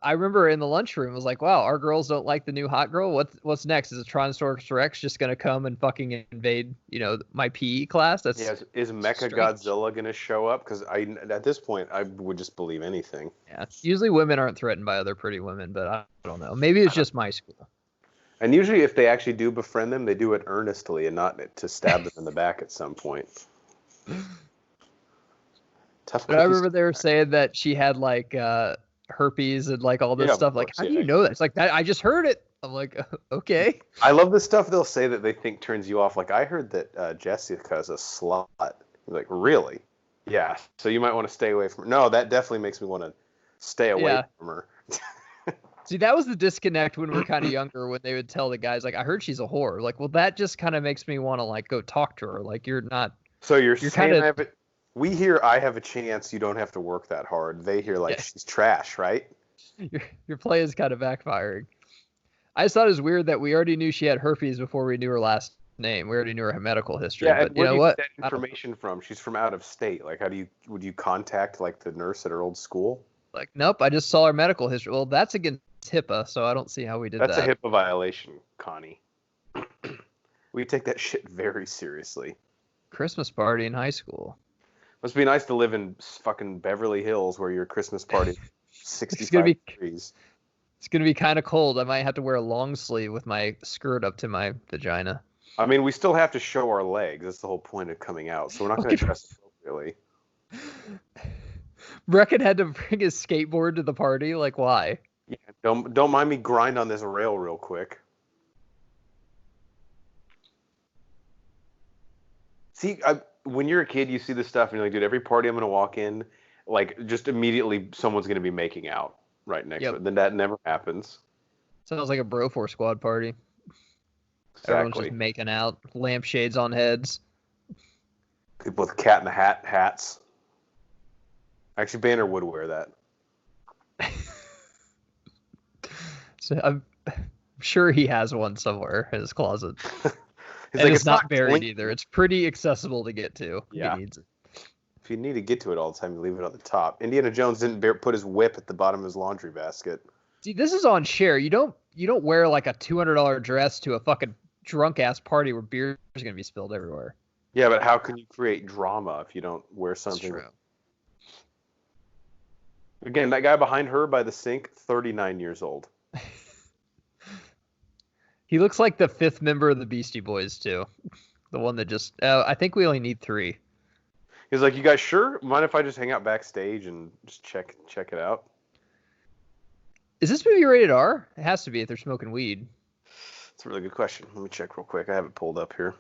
Speaker 1: I remember in the lunchroom, it was like, wow, our girls don't like the new hot girl. What's next? Is a Tyrannosaurus Rex just gonna come and fucking invade, my PE class? That's
Speaker 2: Yeah. Is Mecha
Speaker 1: strange.
Speaker 2: Godzilla gonna show up? Because at this point I would just believe anything.
Speaker 1: Yeah. Usually women aren't threatened by other pretty women, but I don't know. Maybe it's just my school.
Speaker 2: And usually, if they actually do befriend them, they do it earnestly and not to stab them in the back at some point. Tough
Speaker 1: But I
Speaker 2: cookies.
Speaker 1: remember they were saying that she had like herpes and like all this
Speaker 2: Yeah, of
Speaker 1: stuff. Like,
Speaker 2: course,
Speaker 1: how do
Speaker 2: yeah.
Speaker 1: you know that? It's like that. I just heard it. I'm like, okay.
Speaker 2: I love the stuff they'll say that they think turns you off. Like I heard that Jessica's a slut. You're like, really? Yeah. So you might want to stay away from her. No, that definitely makes me want to stay away from her.
Speaker 1: See, that was the disconnect when we were kind of younger, when they would tell the guys, like, I heard she's a whore. Like, well, that just kind of makes me want to like go talk to her. Like, you're not.
Speaker 2: So you're saying
Speaker 1: kinda...
Speaker 2: we hear I have a chance. You don't have to work that hard. They hear like she's trash, right?
Speaker 1: Your play is kind of backfiring. I just thought it was weird that we already knew she had herpes before we knew her last name. We already knew her medical history.
Speaker 2: Yeah,
Speaker 1: but
Speaker 2: and where do you get that information from? She's from out of state. Like, would you contact like the nurse at her old school?
Speaker 1: Like, nope, I just saw her medical history. Well, that's against HIPAA, so I don't see how we did that.
Speaker 2: That's a HIPAA violation, Connie. We take that shit very seriously.
Speaker 1: Christmas party in high school.
Speaker 2: Must be nice to live in fucking Beverly Hills where your Christmas party 65 degrees.
Speaker 1: It's going to be kind of cold. I might have to wear a long sleeve with my skirt up to my vagina.
Speaker 2: I mean, we still have to show our legs. That's the whole point of coming out. So we're not going to dress appropriately.
Speaker 1: Brecken had to bring his skateboard to the party. Like, why?
Speaker 2: Yeah, don't mind me grind on this rail real quick. See, when you're a kid, you see this stuff and you're like, dude, every party I'm going to walk in, like, just immediately someone's going to be making out right next to it. Then that never happens.
Speaker 1: Sounds like a Bro 4 squad party.
Speaker 2: Exactly.
Speaker 1: Everyone's just making out, lampshades on heads.
Speaker 2: People with cat in the hat hats. Actually, Banner would wear that.
Speaker 1: So I'm sure he has one somewhere in his closet.
Speaker 2: And
Speaker 1: like, it's not buried either. It's pretty accessible to get to.
Speaker 2: Yeah.
Speaker 1: He needs it.
Speaker 2: If you need to get to it all the time, you leave it on the top. Indiana Jones didn't put his whip at the bottom of his laundry basket.
Speaker 1: See, this is on Cher. You don't wear like a $200 dress to a fucking drunk ass party where beer is going to be spilled everywhere.
Speaker 2: Yeah, but how can you create drama if you don't wear
Speaker 1: That's
Speaker 2: something?
Speaker 1: true.
Speaker 2: Again, that guy behind her by the sink, 39 years old.
Speaker 1: He looks like the fifth member of the Beastie Boys too. The one that just I think we only need 3.
Speaker 2: He's like, "You guys sure? Mind if I just hang out backstage and just check it out?"
Speaker 1: Is this movie rated R? It has to be if they're smoking weed.
Speaker 2: That's a really good question. Let me check real quick. I have it pulled up here.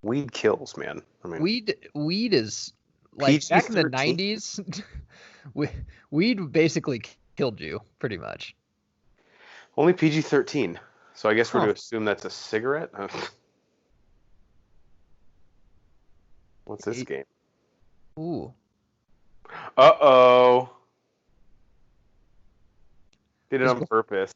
Speaker 2: Weed kills, man. I mean,
Speaker 1: weed is like back in the 90s. Weed basically killed you, pretty much.
Speaker 2: Only PG-13. So I guess we're to assume that's a cigarette. What's this game?
Speaker 1: Ooh.
Speaker 2: Uh-oh. Did it on purpose.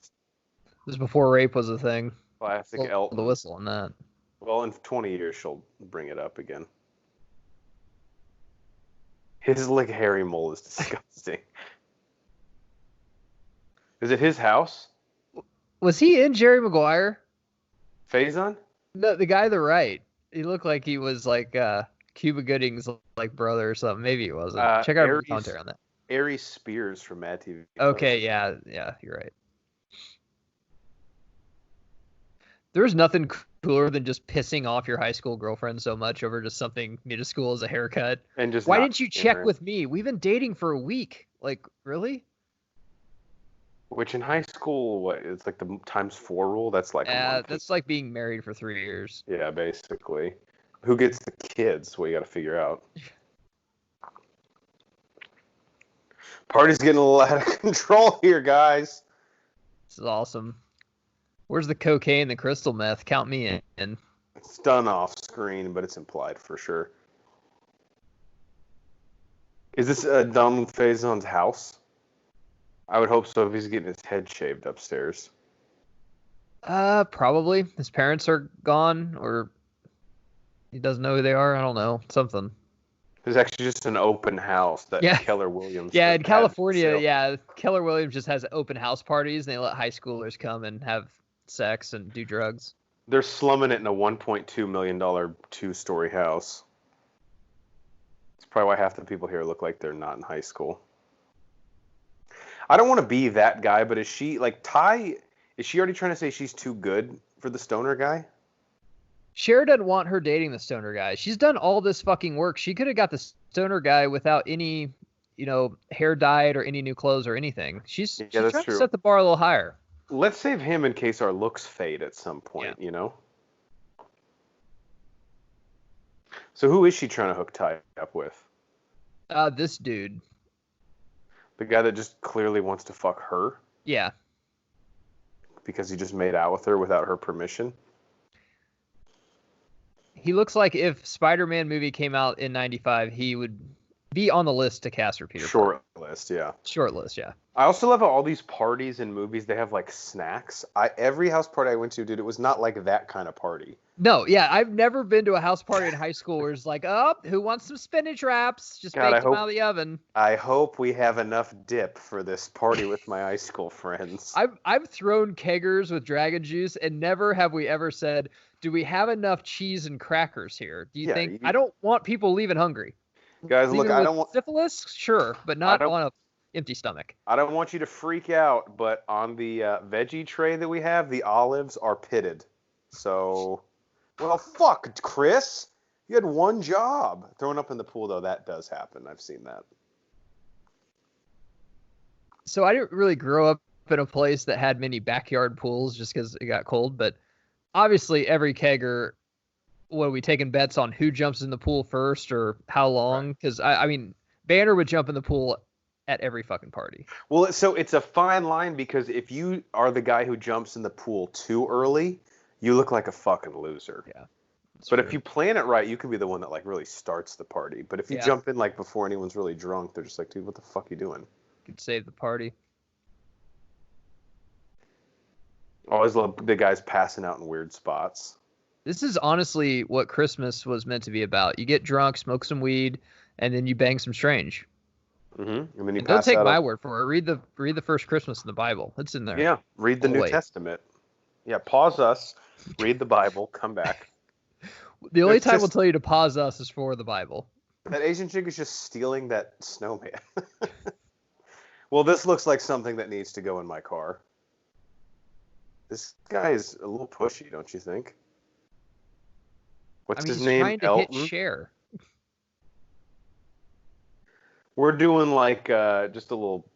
Speaker 1: This is before rape was a thing.
Speaker 2: Classic Elton.
Speaker 1: The whistle on that.
Speaker 2: Well, in 20 years, she'll bring it up again. His like hairy mole is disgusting. Is it his house?
Speaker 1: Was he in Jerry Maguire?
Speaker 2: Faison?
Speaker 1: No, the guy to the right. He looked like he was like Cuba Gooding's like brother or something. Maybe he wasn't. Check out the commentary on that.
Speaker 2: Aries Spears from Mad TV.
Speaker 1: Okay, yeah, you're right. There's nothing cooler than just pissing off your high school girlfriend so much over just something minuscule as a haircut.
Speaker 2: And just
Speaker 1: why didn't you check with me? We've been dating for a week. Like, really?
Speaker 2: Which in high school, what? It's like the ×4 rule. That's like
Speaker 1: that's like being married for 3 years.
Speaker 2: Yeah, basically. Who gets the kids? Well, you got to figure out. Party's getting a little out of control here, guys.
Speaker 1: This is awesome. Where's the cocaine, the crystal meth? Count me in.
Speaker 2: It's done off screen, but it's implied for sure. Is this Donald Faison's house? I would hope so if he's getting his head shaved upstairs.
Speaker 1: Probably. His parents are gone, or he doesn't know who they are. I don't know. Something.
Speaker 2: There's actually just an open house that Keller Williams.
Speaker 1: Yeah, in California, Keller Williams just has open house parties, and they let high schoolers come and have sex and do drugs.
Speaker 2: They're slumming it in a $1.2 million 2-story house. That's probably why half the people here look like they're not in high school. I don't want to be that guy, but is she, like, is she already trying to say she's too good for the stoner guy?
Speaker 1: Cher doesn't want her dating the stoner guy. She's done all this fucking work. She could have got the stoner guy without any, hair dyed or any new clothes or anything. She's trying to set the bar a little higher.
Speaker 2: Let's save him in case our looks fade at some point, So who is she trying to hook tie up with?
Speaker 1: This dude.
Speaker 2: The guy that just clearly wants to fuck her?
Speaker 1: Yeah.
Speaker 2: Because he just made out with her without her permission?
Speaker 1: He looks like if Spider-Man movie came out in 95, he would be on the list to cast for Peter Parker. Short list, yeah.
Speaker 2: I also love how all these parties and movies, they have like snacks. Every house party I went to, dude, it was not like that kind of party.
Speaker 1: No, yeah, I've never been to a house party in high school where it's like, who wants some spinach wraps? Just bake them out of the oven.
Speaker 2: I hope we have enough dip for this party with my high school friends.
Speaker 1: I've thrown keggers with dragon juice, and never have we ever said, do we have enough cheese and crackers here? Do you think? I don't want people leaving hungry.
Speaker 2: Guys, look, I don't want
Speaker 1: syphilis, sure, but not on an empty stomach.
Speaker 2: I don't want you to freak out, but on the veggie tray that we have, the olives are pitted. So, well, fuck, Chris. You had one job. Throwing up in the pool, though, that does happen. I've seen that.
Speaker 1: So I didn't really grow up in a place that had many backyard pools just because it got cold, but obviously every kegger, what are we taking bets on who jumps in the pool first or how long? Because, I mean, Banner would jump in the pool at every fucking party.
Speaker 2: Well, so it's a fine line because if you are the guy who jumps in the pool too early, you look like a fucking loser.
Speaker 1: Yeah.
Speaker 2: But if you plan it right, you could be the one that like really starts the party. But if you jump in like before anyone's really drunk, they're just like, dude, what the fuck are you doing?
Speaker 1: Could save the party.
Speaker 2: Always love the guys passing out in weird spots.
Speaker 1: This is honestly what Christmas was meant to be about. You get drunk, smoke some weed, and then you bang some strange.
Speaker 2: Mm-hmm. And then you
Speaker 1: don't take my word for it. Read the first Christmas in the Bible. It's in there.
Speaker 2: Yeah, read the New Testament. Yeah, pause us, read the Bible, come back.
Speaker 1: The only time we'll tell you to pause us is for the Bible.
Speaker 2: That Asian chick is just stealing that snowman. Well, this looks like something that needs to go in my car. This guy is a little pushy, don't you think? What's his name?
Speaker 1: He's trying to
Speaker 2: Elton?
Speaker 1: hit share.
Speaker 2: We're doing like just a little.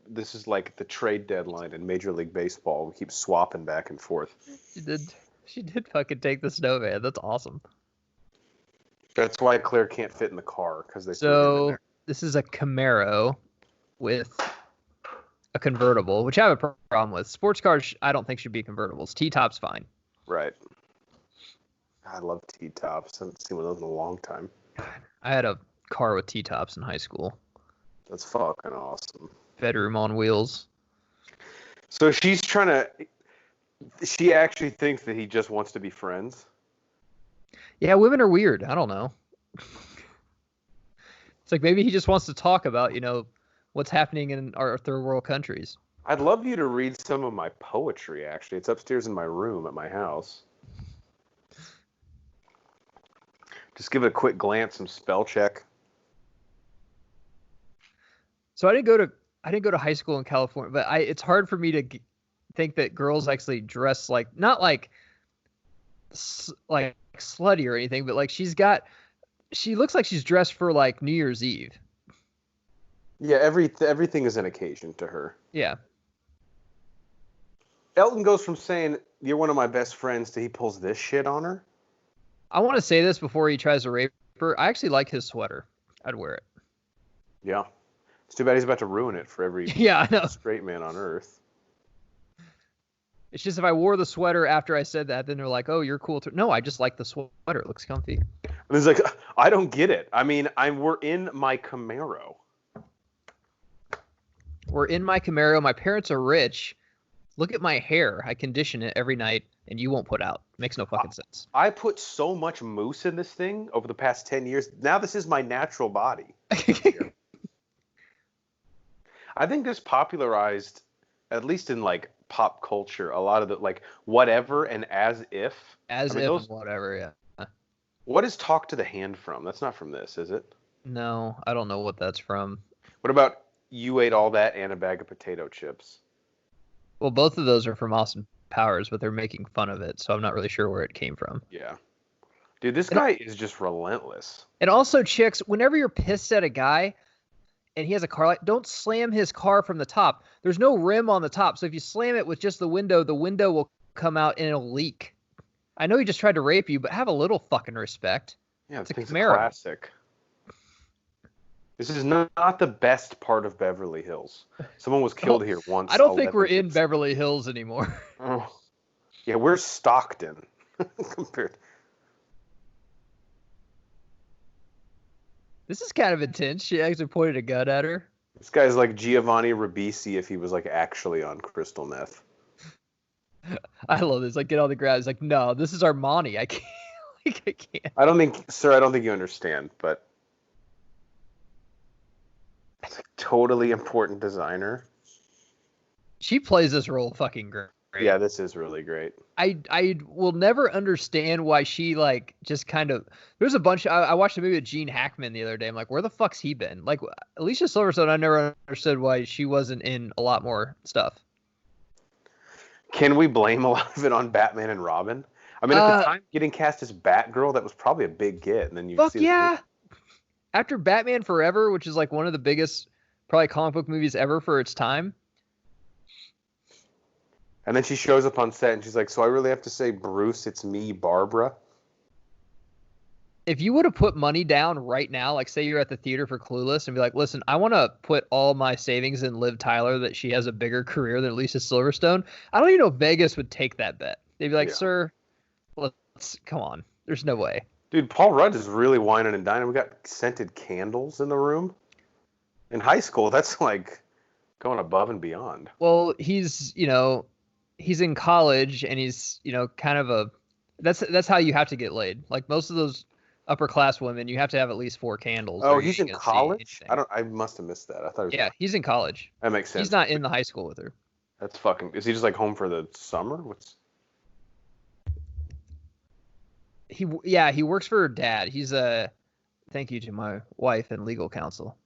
Speaker 2: This is like the trade deadline in Major League Baseball. We keep swapping back and forth.
Speaker 1: She did fucking take the snowman. That's awesome.
Speaker 2: That's why Claire can't fit in the car because they.
Speaker 1: So this is a Camaro with a convertible, which I have a problem with. Sports cars, I don't think should be convertibles. T-top's fine.
Speaker 2: Right. I love T-tops. I haven't seen one of those in a long time.
Speaker 1: I had a car with T-tops in high school.
Speaker 2: That's fucking awesome.
Speaker 1: Bedroom on wheels.
Speaker 2: So she's trying to. She actually thinks that he just wants to be friends.
Speaker 1: Yeah, women are weird. I don't know. It's like maybe he just wants to talk about, what's happening in our third world countries.
Speaker 2: I'd love you to read some of my poetry, actually. It's upstairs in my room at my house. Just give it a quick glance, some spell check.
Speaker 1: So I didn't go to high school in California, but it's hard for me to think that girls actually dress like, not like slutty or anything, but like she looks like she's dressed for like New Year's Eve.
Speaker 2: Yeah, everything is an occasion to her.
Speaker 1: Yeah.
Speaker 2: Elton goes from saying, "You're one of my best friends," to he pulls this shit on her.
Speaker 1: I want to say this before he tries to rape her. I actually like his sweater. I'd wear it.
Speaker 2: Yeah. It's too bad he's about to ruin it for every
Speaker 1: I know.
Speaker 2: straight man on earth.
Speaker 1: It's just if I wore the sweater after I said that, then they're like, "Oh, you're cool too." No, I just like the sweater. It looks comfy.
Speaker 2: And he's like, "I don't get it. I mean, we're in my Camaro."
Speaker 1: We're in my Camaro. My parents are rich. Look at my hair. I condition it every night, and you won't put out. Makes no fucking sense.
Speaker 2: I put so much mousse in this thing over the past 10 years. Now this is my natural body. I think this popularized, at least in like pop culture, a lot of the like whatever and as if.
Speaker 1: Whatever, yeah.
Speaker 2: What is Talk to the Hand from? That's not from this, is it?
Speaker 1: No, I don't know what that's from.
Speaker 2: What about You Ate All That and a Bag of Potato Chips?
Speaker 1: Well, both of those are from Austin Powers, but they're making fun of it, so I'm not really sure where it came from.
Speaker 2: Yeah. Dude, this guy is just relentless.
Speaker 1: And also, chicks, whenever you're pissed at a guy and he has a car light, don't slam his car from the top. There's no rim on the top, so if you slam it with just the window will come out and it'll leak. I know he just tried to rape you, but have a little fucking respect.
Speaker 2: Yeah,
Speaker 1: it's a
Speaker 2: Camaro. Classic. This is not the best part of Beverly Hills. Someone was killed here once.
Speaker 1: I don't think we're in Beverly Hills anymore.
Speaker 2: Oh. Yeah, we're Stockton compared.
Speaker 1: This is kind of intense. She actually pointed a gun at her.
Speaker 2: This guy's like Giovanni Ribisi if he was like actually on crystal meth.
Speaker 1: I love this. Like, get on the ground. He's like, "No, this is Armani. I can't." I can't.
Speaker 2: I don't think you understand, but it's a totally important designer.
Speaker 1: She plays this role fucking great.
Speaker 2: Yeah, this is really great.
Speaker 1: I will never understand why she like just kind of. There's a bunch. I watched a movie with Gene Hackman the other day. I'm like, where the fuck's he been? Like Alicia Silverstone, I never understood why she wasn't in a lot more stuff.
Speaker 2: Can we blame a lot of it on Batman and Robin? I mean, at the time, getting cast as Batgirl, that was probably a big get, and then you see.
Speaker 1: Yeah. After Batman Forever, which is like one of the biggest, probably comic book movies ever for its time.
Speaker 2: And then she shows up on set and she's like, "So I really have to say, Bruce, it's me, Barbara."
Speaker 1: If you would have put money down right now, like say you're at the theater for Clueless and be like, "Listen, I want to put all my savings in Liv Tyler that she has a bigger career than Alicia Silverstone," I don't even know if Vegas would take that bet. They'd be like, "Sir, come on. There's no way."
Speaker 2: Dude, Paul Rudd is really whining and dining. We got scented candles in the room. In high school, that's like going above and beyond.
Speaker 1: Well, he's in college and he's, kind of that's how you have to get laid. Like most of those upper class women, you have to have at least 4 candles.
Speaker 2: Oh, he's in college? I must have missed that. I thought
Speaker 1: he's in college.
Speaker 2: That makes sense.
Speaker 1: He's not in the high school with her.
Speaker 2: That's fucking. Is he just like home for the summer?
Speaker 1: he works for her dad. He's a thank you to my wife and legal counsel.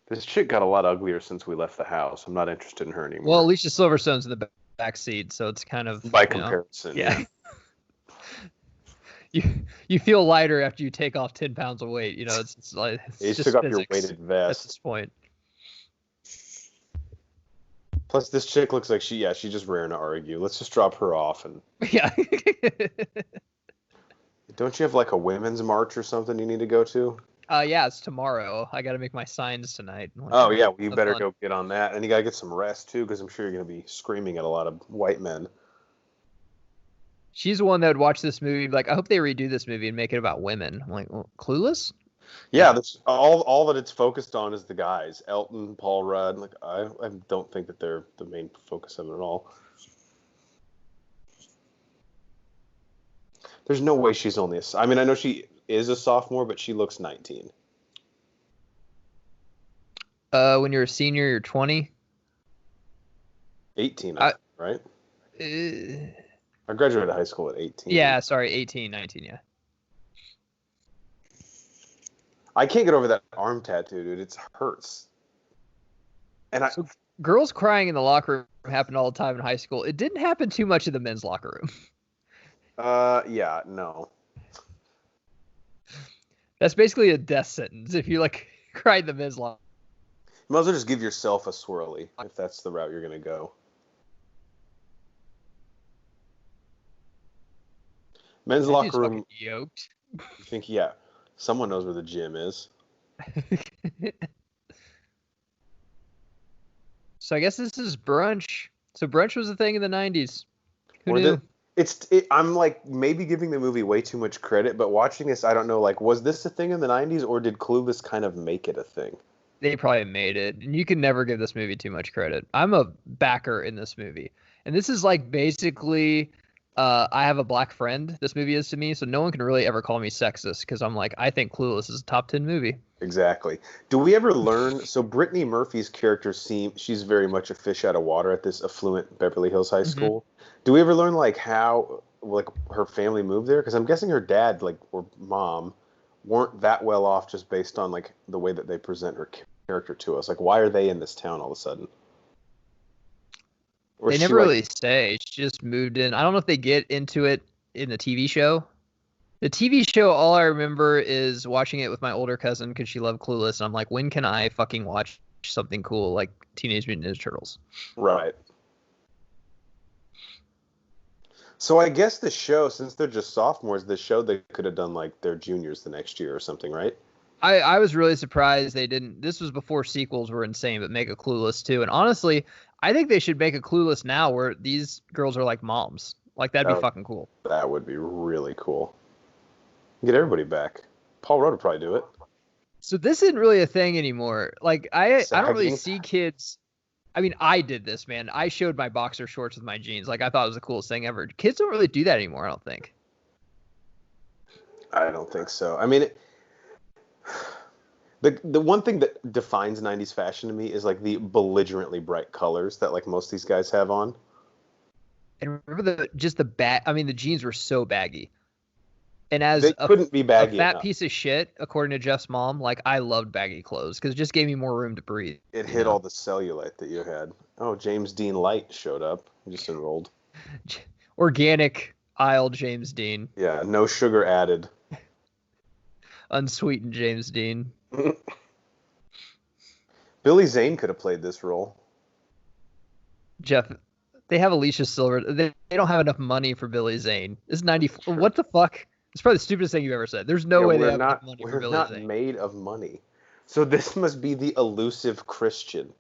Speaker 2: This chick got a lot uglier since we left the house. I'm not interested in her anymore.
Speaker 1: Well, Alicia Silverstone's in the back seat, so it's kind of
Speaker 2: by comparison.
Speaker 1: Yeah. You feel lighter after you take off 10 pounds of weight. You know, it's like
Speaker 2: You
Speaker 1: just
Speaker 2: took off
Speaker 1: physics
Speaker 2: your weighted vest.
Speaker 1: at this point.
Speaker 2: Plus, this chick looks like she's just raring to argue. Let's just drop her off and.
Speaker 1: Yeah.
Speaker 2: Don't you have like a women's march or something you need to go to?
Speaker 1: Yeah, it's tomorrow. I got to make my signs tonight.
Speaker 2: Oh yeah, well, you better go get on that, and you gotta get some rest too, because I'm sure you're gonna be screaming at a lot of white men.
Speaker 1: She's the one that would watch this movie, like, I hope they redo this movie and make it about women. I'm like, well, Clueless?
Speaker 2: Yeah, that's all that it's focused on is the guys, Elton, Paul Rudd. Like, I don't think that they're the main focus of it at all. There's no way she's only I mean, I know she is a sophomore, but she looks 19.
Speaker 1: When you're a senior, you're 20.
Speaker 2: 18, right? I graduated high school at 18.
Speaker 1: Yeah, sorry, 18, 19, yeah.
Speaker 2: I can't get over that arm tattoo, dude. It hurts. And
Speaker 1: so girls crying in the locker room happened all the time in high school. It didn't happen too much in the men's locker room.
Speaker 2: Yeah, no.
Speaker 1: That's basically a death sentence if you like cry in the men's locker.
Speaker 2: You might as well just give yourself a swirly if that's the route you're gonna go. Men's locker room.
Speaker 1: Yoked.
Speaker 2: You think, yeah, someone knows where the gym is.
Speaker 1: So I guess this is brunch. So brunch was a thing in the 90s. Who knew?
Speaker 2: I'm like maybe giving the movie way too much credit, but watching this, I don't know, like, was this a thing in the 90s or did Clueless kind of make it a thing?
Speaker 1: They probably made it. And you can never give this movie too much credit. I'm a backer in this movie. And this is like basically I have a black friend, this movie is to me, so no one can really ever call me sexist because I'm like, I think Clueless is a top 10 movie.
Speaker 2: Exactly. Do we ever learn? So Brittany Murphy's character she's very much a fish out of water at this affluent Beverly Hills high school. Do we ever learn like how like her family moved there? Because I'm guessing her dad or mom weren't that well off just based on like the way that they present her character to us. Like, why are they in this town all of a sudden? Or
Speaker 1: they never really say. She just moved in. I don't know if they get into it in the TV show. The TV show, all I remember is watching it with my older cousin because she loved Clueless. And I'm like, when can I fucking watch something cool like Teenage Mutant Ninja Turtles?
Speaker 2: Right. So I guess the show, since they're just sophomores, the show they could have done like their juniors the next year or something, right?
Speaker 1: I was really surprised they didn't. This was before sequels were insane, but make a Clueless too. And honestly, I think they should make a Clueless now where these girls are like moms. Like, that'd be fucking cool.
Speaker 2: That would be really cool. Get everybody back. Paul Rudd would probably do it.
Speaker 1: So this isn't really a thing anymore. Like, I don't really see kids. I mean, I did this, man. I showed my boxer shorts with my jeans. Like, I thought it was the coolest thing ever. Kids don't really do that anymore, I don't think.
Speaker 2: I don't think so. I mean, the one thing that defines 90s fashion to me is like the belligerently bright colors that like most of these guys have on.
Speaker 1: And remember the jeans were so baggy. And as
Speaker 2: they couldn't be baggy
Speaker 1: a fat
Speaker 2: enough.
Speaker 1: Piece of shit, according to Jeff's mom, like, I loved baggy clothes because it just gave me more room to breathe.
Speaker 2: It hit all the cellulite that you had. Oh, James Dean Light showed up. He just enrolled.
Speaker 1: Organic aisle James Dean.
Speaker 2: Yeah, no sugar added.
Speaker 1: Unsweetened James Dean.
Speaker 2: Billy Zane could have played this role.
Speaker 1: Jeff, they have Alicia Silver. They don't have enough money for Billy Zane. This is 94. What the fuck? It's probably the stupidest thing you've ever said. There's no way they have enough money for Billy Zane.
Speaker 2: We're not made of money. So this must be the elusive Christian.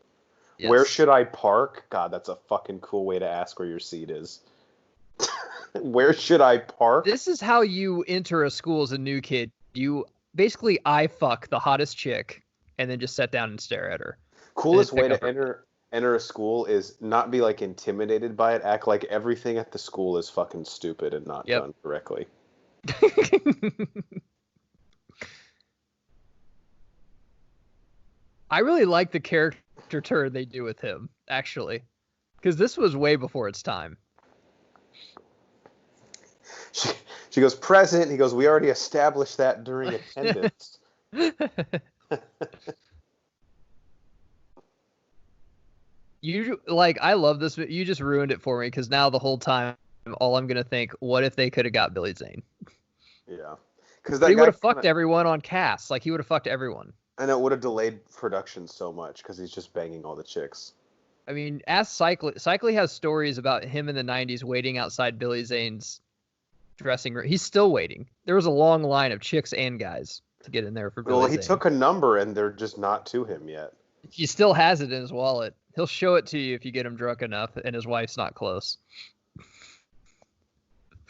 Speaker 2: Yes. Where should I park? God, that's a fucking cool way to ask where your seat is. Where should I park?
Speaker 1: This is how you enter a school as a new kid. You basically eye fuck the hottest chick and then just sit down and stare at her.
Speaker 2: Coolest way to enter a school is not be like intimidated by it. Act like everything at the school is fucking stupid and not done correctly.
Speaker 1: I really like the character turn they do with him, actually, because this was way before its time.
Speaker 2: She She goes, present. He goes, we already established that during attendance.
Speaker 1: I love this. You just ruined it for me because now the whole time, all I'm gonna think, what if they could have got Billy Zane?
Speaker 2: Yeah, because
Speaker 1: he would have fucked everyone on cast. Like he would have fucked everyone.
Speaker 2: And it would have delayed production so much because he's just banging all the chicks.
Speaker 1: I mean, ask Cycly. Cycly has stories about him in the 90s waiting outside Billy Zane's dressing room. He's still waiting. There was a long line of chicks and guys to get in there for Billy Zane.
Speaker 2: Well, he took a number and they're just not to him yet.
Speaker 1: He still has it in his wallet. He'll show it to you if you get him drunk enough and his wife's not close.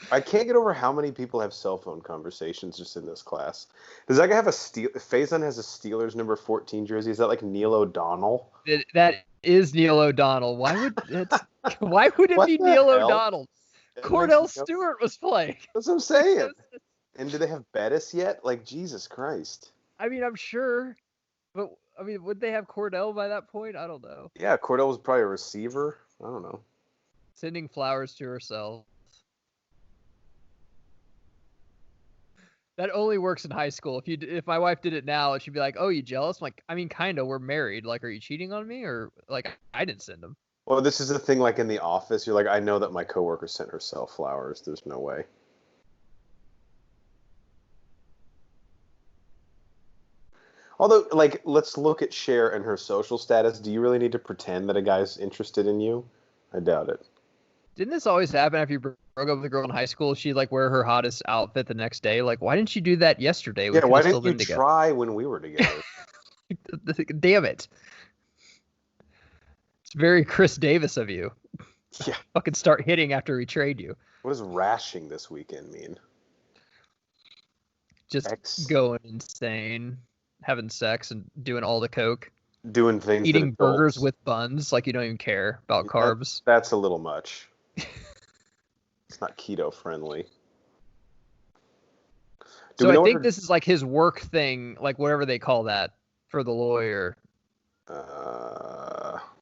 Speaker 2: I can't get over how many people have cell phone conversations just in this class. Does that guy have Faison has a Steelers number 14 jersey. Is that like Neil O'Donnell?
Speaker 1: That is Neil O'Donnell. Why would it be Neil O'Donnell? Cordell Stewart was playing.
Speaker 2: That's what I'm saying. And do they have Bettis yet? Like, Jesus Christ.
Speaker 1: I mean, I'm sure. But, I mean, would they have Cordell by that point? I don't know.
Speaker 2: Yeah, Cordell was probably a receiver. I don't know.
Speaker 1: Sending flowers to herself. That only works in high school. If my wife did it now, she'd be like, "Oh, you jealous?" I'm like, I mean, kind of. We're married. Like, are you cheating on me, or like I didn't send them?
Speaker 2: Well, this is the thing. Like in the office, you're like, I know that my coworker sent herself flowers. There's no way. Although, like, let's look at Cher and her social status. Do you really need to pretend that a guy's interested in you? I doubt it.
Speaker 1: Didn't this always happen after you broke up with a girl in high school? She'd like wear her hottest outfit the next day. Like, why didn't you do that yesterday?
Speaker 2: Yeah, why didn't you try when we were together?
Speaker 1: Damn it. It's very Chris Davis of you.
Speaker 2: Yeah.
Speaker 1: Fucking start hitting after he traded you.
Speaker 2: What does rashing this weekend mean?
Speaker 1: Just going insane, having sex and doing all the coke.
Speaker 2: Doing things.
Speaker 1: Eating burgers with buns like you don't even care about carbs.
Speaker 2: That's a little much. It's not keto friendly.
Speaker 1: So I think this is like his work thing, like whatever they call that for the lawyer.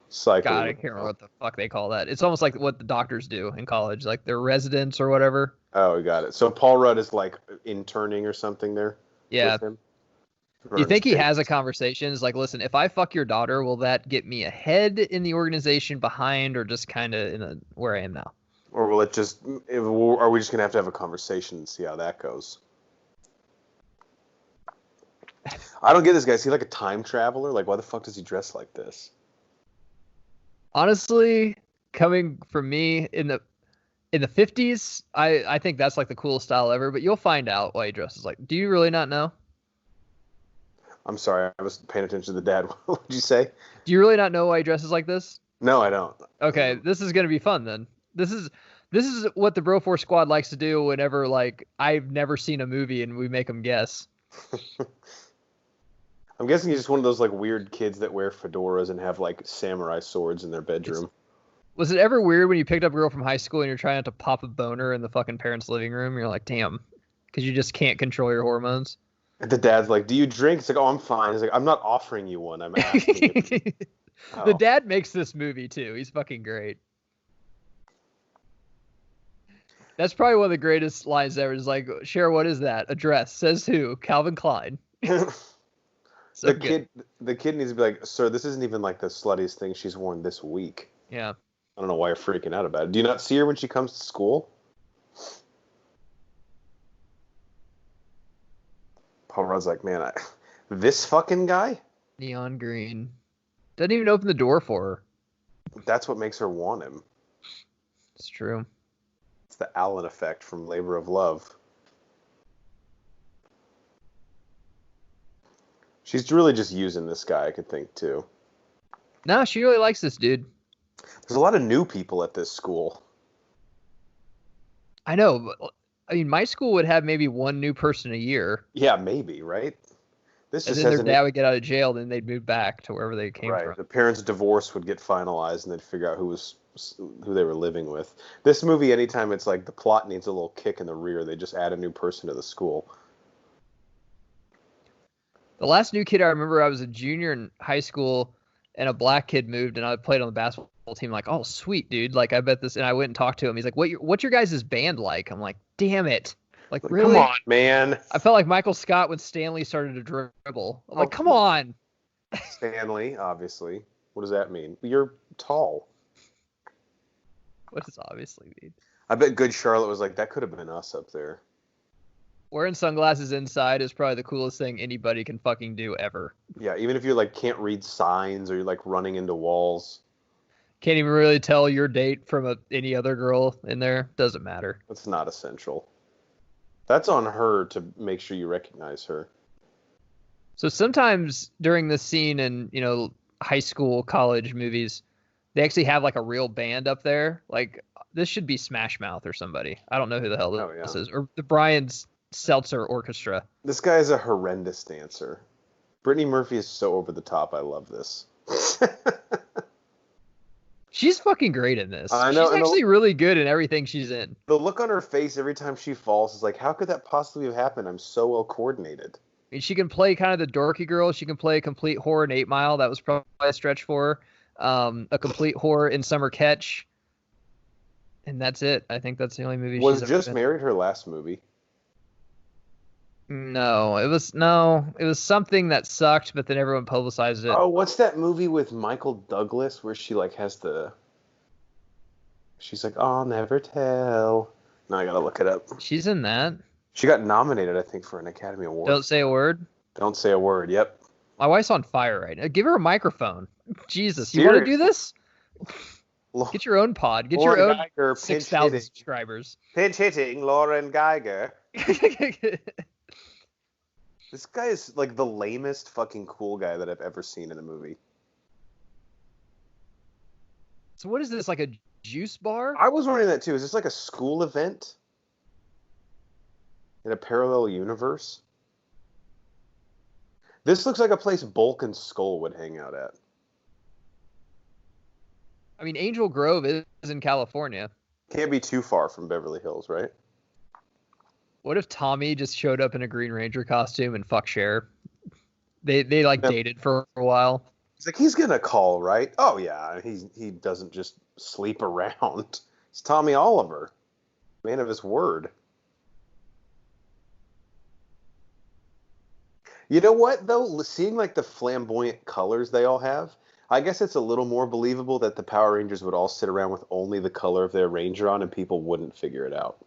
Speaker 2: Psycho.
Speaker 1: God, I can't remember what the fuck they call that. It's almost like what the doctors do in college, like their residents or whatever.
Speaker 2: Oh, we got it. So Paul Rudd is like interning or something there.
Speaker 1: Yeah. Do you think he has a conversation? It's like, listen, if I fuck your daughter, will that get me ahead in the organization, behind, or just kind of in where I am now?
Speaker 2: Or will it just? Are we just gonna have a conversation and see how that goes? I don't get this guy. Is he like a time traveler? Like, why the fuck does he dress like this?
Speaker 1: Honestly, coming from me in the 50s, I think that's like the coolest style ever. But you'll find out why he dresses like. Do you really not know?
Speaker 2: I'm sorry, I was paying attention to the dad. What did you say?
Speaker 1: Do you really not know why he dresses like this?
Speaker 2: No, I don't.
Speaker 1: Okay, this is gonna be fun then. This is what the Bro Force Squad likes to do whenever like I've never seen a movie and we make them guess.
Speaker 2: I'm guessing he's just one of those like weird kids that wear fedoras and have like samurai swords in their bedroom.
Speaker 1: Was it ever weird when you picked up a girl from high school and you're trying not to pop a boner in the fucking parents' living room? You're like, damn, because you just can't control your hormones.
Speaker 2: And the dad's like, do you drink? It's like, oh, I'm fine. He's like, I'm not offering you one. I'm asking you.
Speaker 1: The dad makes this movie too. He's fucking great. That's probably one of the greatest lines ever. Is like, Cher, what is that? A dress. Says who? Calvin Klein.
Speaker 2: So the kid needs to be like, sir, this isn't even like the sluttiest thing she's worn this week.
Speaker 1: Yeah.
Speaker 2: I don't know why you're freaking out about it. Do you not see her when she comes to school? Paul Rudd's like, man, this fucking guy?
Speaker 1: Neon green. Doesn't even open the door for her.
Speaker 2: That's what makes her want him.
Speaker 1: It's true.
Speaker 2: It's the Allen effect from Labor of Love. She's really just using this guy, I could think, too.
Speaker 1: No, she really likes this dude.
Speaker 2: There's a lot of new people at this school.
Speaker 1: I know. But, I mean, my school would have maybe one new person a year.
Speaker 2: Yeah, maybe, right? This
Speaker 1: and
Speaker 2: just
Speaker 1: then their dad would get out of jail, then they'd move back to wherever they came from.
Speaker 2: The parents' divorce would get finalized, and they'd figure out who they were living with. This movie, anytime it's like the plot needs a little kick in the rear, they just add a new person to the school.
Speaker 1: The last new kid I remember, I was a junior in high school, and a black kid moved, and I played on the basketball team. Like, oh, sweet, dude. Like, I bet this. And I went and talked to him. He's like, what's your guys' band like? I'm like, damn it. Like,
Speaker 2: Like, come
Speaker 1: really?
Speaker 2: on, man.
Speaker 1: I felt like Michael Scott when Stanley started to dribble. I'm like,
Speaker 2: Oh,
Speaker 1: come on.
Speaker 2: Stanley, obviously. What does that mean? You're tall.
Speaker 1: What does obviously mean?
Speaker 2: I bet Good Charlotte was like, that could have been us up there.
Speaker 1: Wearing sunglasses inside is probably the coolest thing anybody can fucking do ever.
Speaker 2: Yeah, even if you like can't read signs or you're like running into walls.
Speaker 1: Can't even really tell your date from any other girl in there. Doesn't matter.
Speaker 2: That's not essential. That's on her to make sure you recognize her.
Speaker 1: So sometimes during this scene in, high school, college movies, they actually have like a real band up there. Like this should be Smash Mouth or somebody. I don't know who the hell this is. Or the Brian's Seltzer Orchestra.
Speaker 2: This guy is a horrendous dancer. Brittany Murphy is so over the top. I love this.
Speaker 1: She's fucking great in this.
Speaker 2: I know,
Speaker 1: she's actually really good in everything she's in.
Speaker 2: The look on her face every time she falls is like, how could that possibly have happened? I'm so well coordinated.
Speaker 1: I mean, she can play kind of the dorky girl. She can play a complete whore in 8 Mile. That was probably a stretch for her. A complete whore in Summer Catch. And that's it. I think that's the only movie
Speaker 2: Was
Speaker 1: she's
Speaker 2: Just
Speaker 1: ever been.
Speaker 2: Married her last movie?
Speaker 1: No, it was something that sucked, but then everyone publicized it.
Speaker 2: Oh, what's that movie with Michael Douglas where she like has she's like, I'll never tell. Now I gotta look it up.
Speaker 1: She's in that.
Speaker 2: She got nominated, I think, for an Academy Award.
Speaker 1: Don't say a word.
Speaker 2: Don't say a word. Yep.
Speaker 1: My wife's on fire right now. Give her a microphone. Jesus, you want to do this? Get your own pod. Get your own
Speaker 2: Geiger,
Speaker 1: 6,000 subscribers.
Speaker 2: Pinch hitting Lauren Geiger. This guy is like the lamest fucking cool guy that I've ever seen in a movie.
Speaker 1: So what is this, like a juice bar?
Speaker 2: I was wondering that too. Is this like a school event? In a parallel universe? This looks like a place Bulk and Skull would hang out at.
Speaker 1: I mean, Angel Grove is in California.
Speaker 2: Can't be too far from Beverly Hills, right?
Speaker 1: What if Tommy just showed up in a Green Ranger costume and fuck Cher? They dated for a while.
Speaker 2: He's like, he's gonna call, right? Oh yeah, he doesn't just sleep around. He's Tommy Oliver, man of his word. You know what though? Seeing like the flamboyant colors they all have, I guess it's a little more believable that the Power Rangers would all sit around with only the color of their Ranger on and people wouldn't figure it out.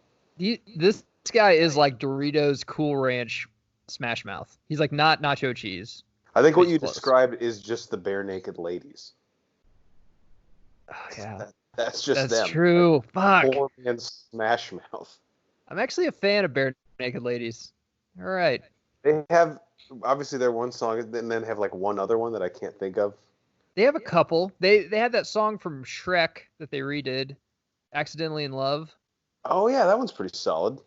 Speaker 1: This guy is like Doritos Cool Ranch Smash Mouth. He's like not nacho cheese.
Speaker 2: I think what you described is just the bare naked ladies.
Speaker 1: Oh, yeah.
Speaker 2: That's just them.
Speaker 1: That's true. Fuck.
Speaker 2: Poor man Smash Mouth.
Speaker 1: I'm actually a fan of bare naked ladies. All right.
Speaker 2: They have obviously their one song and then have like one other one that I can't think of.
Speaker 1: They have a couple. They had that song from Shrek that they redid, Accidentally in Love.
Speaker 2: Oh yeah, that one's pretty solid.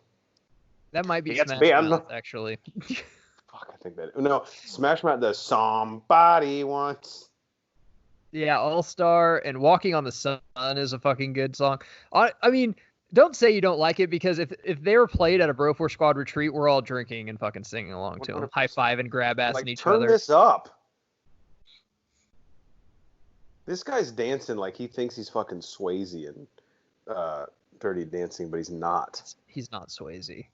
Speaker 1: That might be Smash Mouth, actually.
Speaker 2: Fuck, I think that. No, Smash Mouth does Somebody Once.
Speaker 1: Yeah, All-Star and Walking on the Sun is a fucking good song. I mean, don't say you don't like it, because if they were played at a Bro 4 Squad retreat, we're all drinking and fucking singing along to them. High five and grab ass and each other.
Speaker 2: Turn this up. This guy's dancing like he thinks he's fucking Swayze and Dirty Dancing, but he's not.
Speaker 1: He's not Swayze.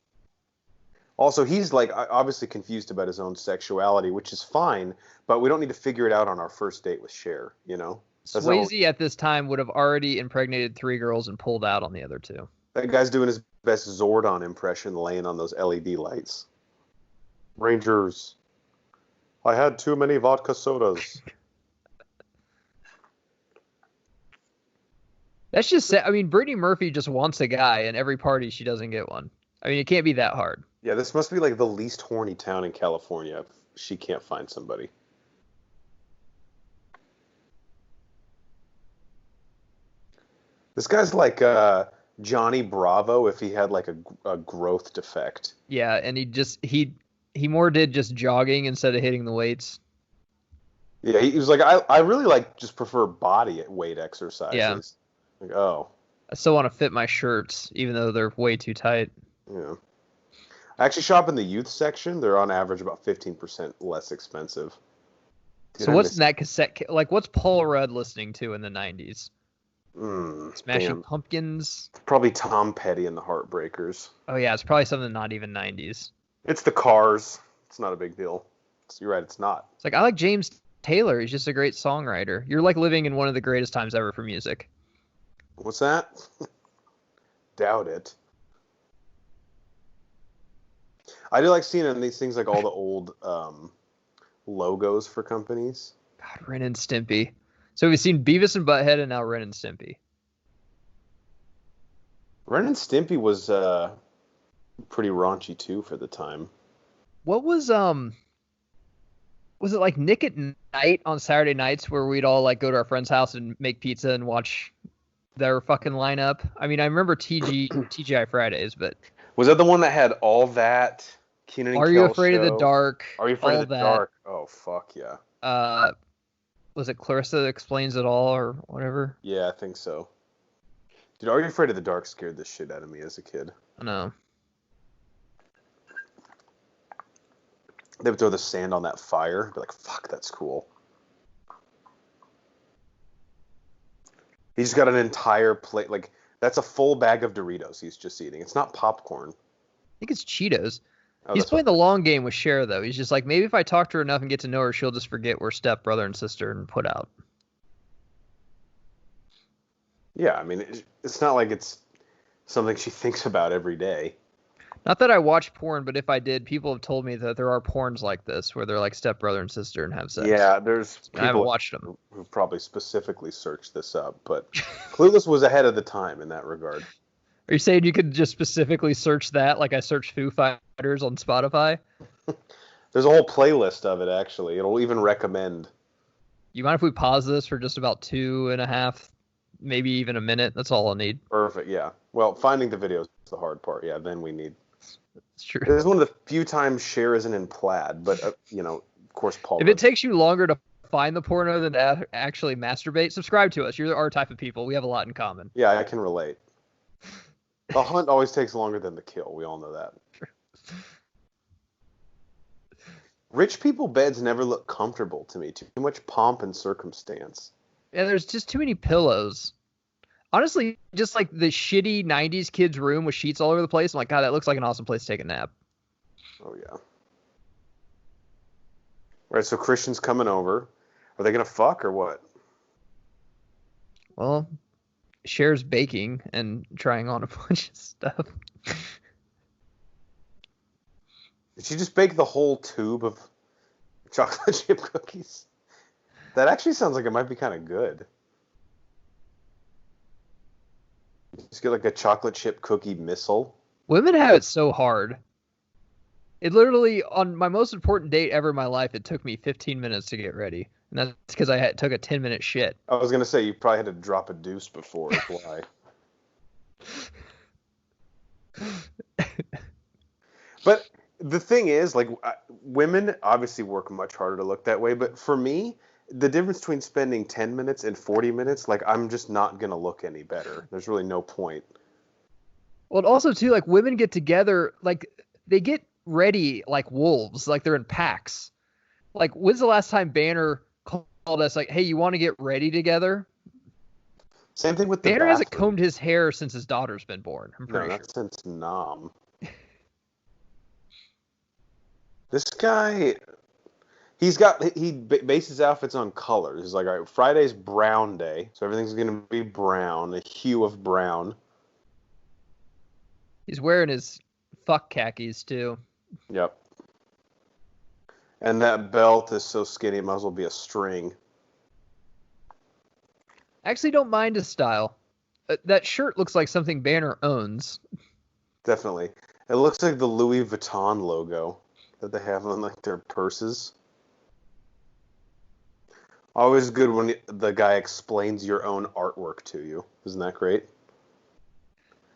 Speaker 2: Also, he's like obviously confused about his own sexuality, which is fine, but we don't need to figure it out on our first date with Cher, you know?
Speaker 1: Swayze at this time would have already impregnated 3 girls and pulled out on the other 2.
Speaker 2: That guy's doing his best Zordon impression laying on those LED lights. Rangers, I had too many vodka sodas.
Speaker 1: That's just, I mean, Brittany Murphy just wants a guy, and every party she doesn't get one. I mean, it can't be that hard.
Speaker 2: Yeah, this must be like the least horny town in California if she can't find somebody. This guy's like Johnny Bravo if he had like a growth defect.
Speaker 1: Yeah, and he more did just jogging instead of hitting the weights.
Speaker 2: Yeah, he was like, I really like just prefer body weight exercises.
Speaker 1: Yeah.
Speaker 2: Like, oh.
Speaker 1: I still want to fit my shirts, even though they're way too tight.
Speaker 2: Yeah. I actually shop in the youth section. They're on average about 15% less expensive. Dude,
Speaker 1: so what's in that cassette? Like, what's Paul Rudd listening to in the 90s? Smashing
Speaker 2: Damn.
Speaker 1: Pumpkins.
Speaker 2: It's probably Tom Petty and the Heartbreakers.
Speaker 1: Oh yeah, it's probably something not even 90s.
Speaker 2: It's the Cars. It's not a big deal. You're right, it's not.
Speaker 1: It's like I like James Taylor. He's just a great songwriter. You're like living in one of the greatest times ever for music.
Speaker 2: What's that? Doubt it. I do like seeing in these things like all the old logos for companies.
Speaker 1: God, Ren and Stimpy. So we've seen Beavis and Butthead and now Ren and Stimpy.
Speaker 2: Ren and Stimpy was pretty raunchy too for the time.
Speaker 1: What was it like Nick at Night on Saturday nights where we'd all like go to our friend's house and make pizza and watch their fucking lineup? I mean, I remember TGI Fridays, but
Speaker 2: was that the one that had all that? Keenan and
Speaker 1: Are
Speaker 2: Kel
Speaker 1: You Afraid
Speaker 2: show?
Speaker 1: of the Dark?
Speaker 2: Are You Afraid
Speaker 1: all
Speaker 2: of the
Speaker 1: that.
Speaker 2: Dark? Oh fuck yeah.
Speaker 1: Was it Clarissa Explains It All or whatever?
Speaker 2: Yeah, I think so. Dude, Are You Afraid of the Dark scared the shit out of me as a kid.
Speaker 1: I know.
Speaker 2: They would throw the sand on that fire. Be like, fuck, that's cool. He's got an entire plate. Like, that's a full bag of Doritos he's just eating. It's not popcorn.
Speaker 1: I think it's Cheetos.
Speaker 2: Oh,
Speaker 1: He's playing the long game with Cher, though. He's just like, maybe if I talk to her enough and get to know her, she'll just forget we're step brother and sister and put out.
Speaker 2: Yeah, I mean, it's not like it's something she thinks about every day.
Speaker 1: Not that I watch porn, but if I did, people have told me that there are porns like this where they're like step brother and sister and have sex.
Speaker 2: Yeah, there's people
Speaker 1: I haven't watched them.
Speaker 2: who probably specifically searched this up, but Clueless was ahead of the time in that regard.
Speaker 1: Are you saying you could just specifically search that like I searched Foo Fighters on Spotify?
Speaker 2: There's a whole playlist of it, actually. It'll even recommend.
Speaker 1: You mind if we pause this for just about 2.5, maybe even a minute? That's all I'll need.
Speaker 2: Perfect, yeah. Well, finding the video is the hard part. Yeah, then we need.
Speaker 1: It's true.
Speaker 2: This is one of the few times Cher isn't in plaid, but, of course, Paul.
Speaker 1: If it takes you longer to find the porno than to actually masturbate, subscribe to us. You're our type of people. We have a lot in common.
Speaker 2: Yeah, I can relate. The hunt always takes longer than the kill. We all know that. Rich people beds never look comfortable to me. Too much pomp and circumstance.
Speaker 1: Yeah, there's just too many pillows. Honestly, just like the shitty 90s kids' room with sheets all over the place. I'm like, God, that looks like an awesome place to take a nap.
Speaker 2: Oh, yeah. All right, so Christian's coming over. Are they going to fuck or what?
Speaker 1: Well, Cher's baking and trying on a bunch of stuff.
Speaker 2: Did she just bake the whole tube of chocolate chip cookies? That actually sounds like it might be kind of good. Just get like a chocolate chip cookie missile.
Speaker 1: Women have it so hard. It literally, on my most important date ever in my life, it took me 15 minutes to get ready. And that's because I took a 10-minute shit.
Speaker 2: I was going to say, you probably had to drop a deuce before. Is why. But the thing is, like, women obviously work much harder to look that way. But for me, the difference between spending 10 minutes and 40 minutes, like, I'm just not going to look any better. There's really no point.
Speaker 1: Well, also, too, like, women get together, like, they get ready like wolves, like they're in packs. Like, when's the last time Banner called us, like, hey, you want to get ready together?
Speaker 2: Same thing with the
Speaker 1: Banner hasn't combed his hair since his daughter's been born, I'm pretty sure.
Speaker 2: Not since Nam. This guy, he bases his outfits on colors. He's like, all right, Friday's brown day, so everything's going to be brown, a hue of brown.
Speaker 1: He's wearing his fuck khakis, too.
Speaker 2: Yep. And that belt is so skinny, it might as well be a string.
Speaker 1: I actually don't mind his style. That shirt looks like something Banner owns.
Speaker 2: Definitely. It looks like the Louis Vuitton logo that they have on like their purses. Always good when the guy explains your own artwork to you. Isn't that great?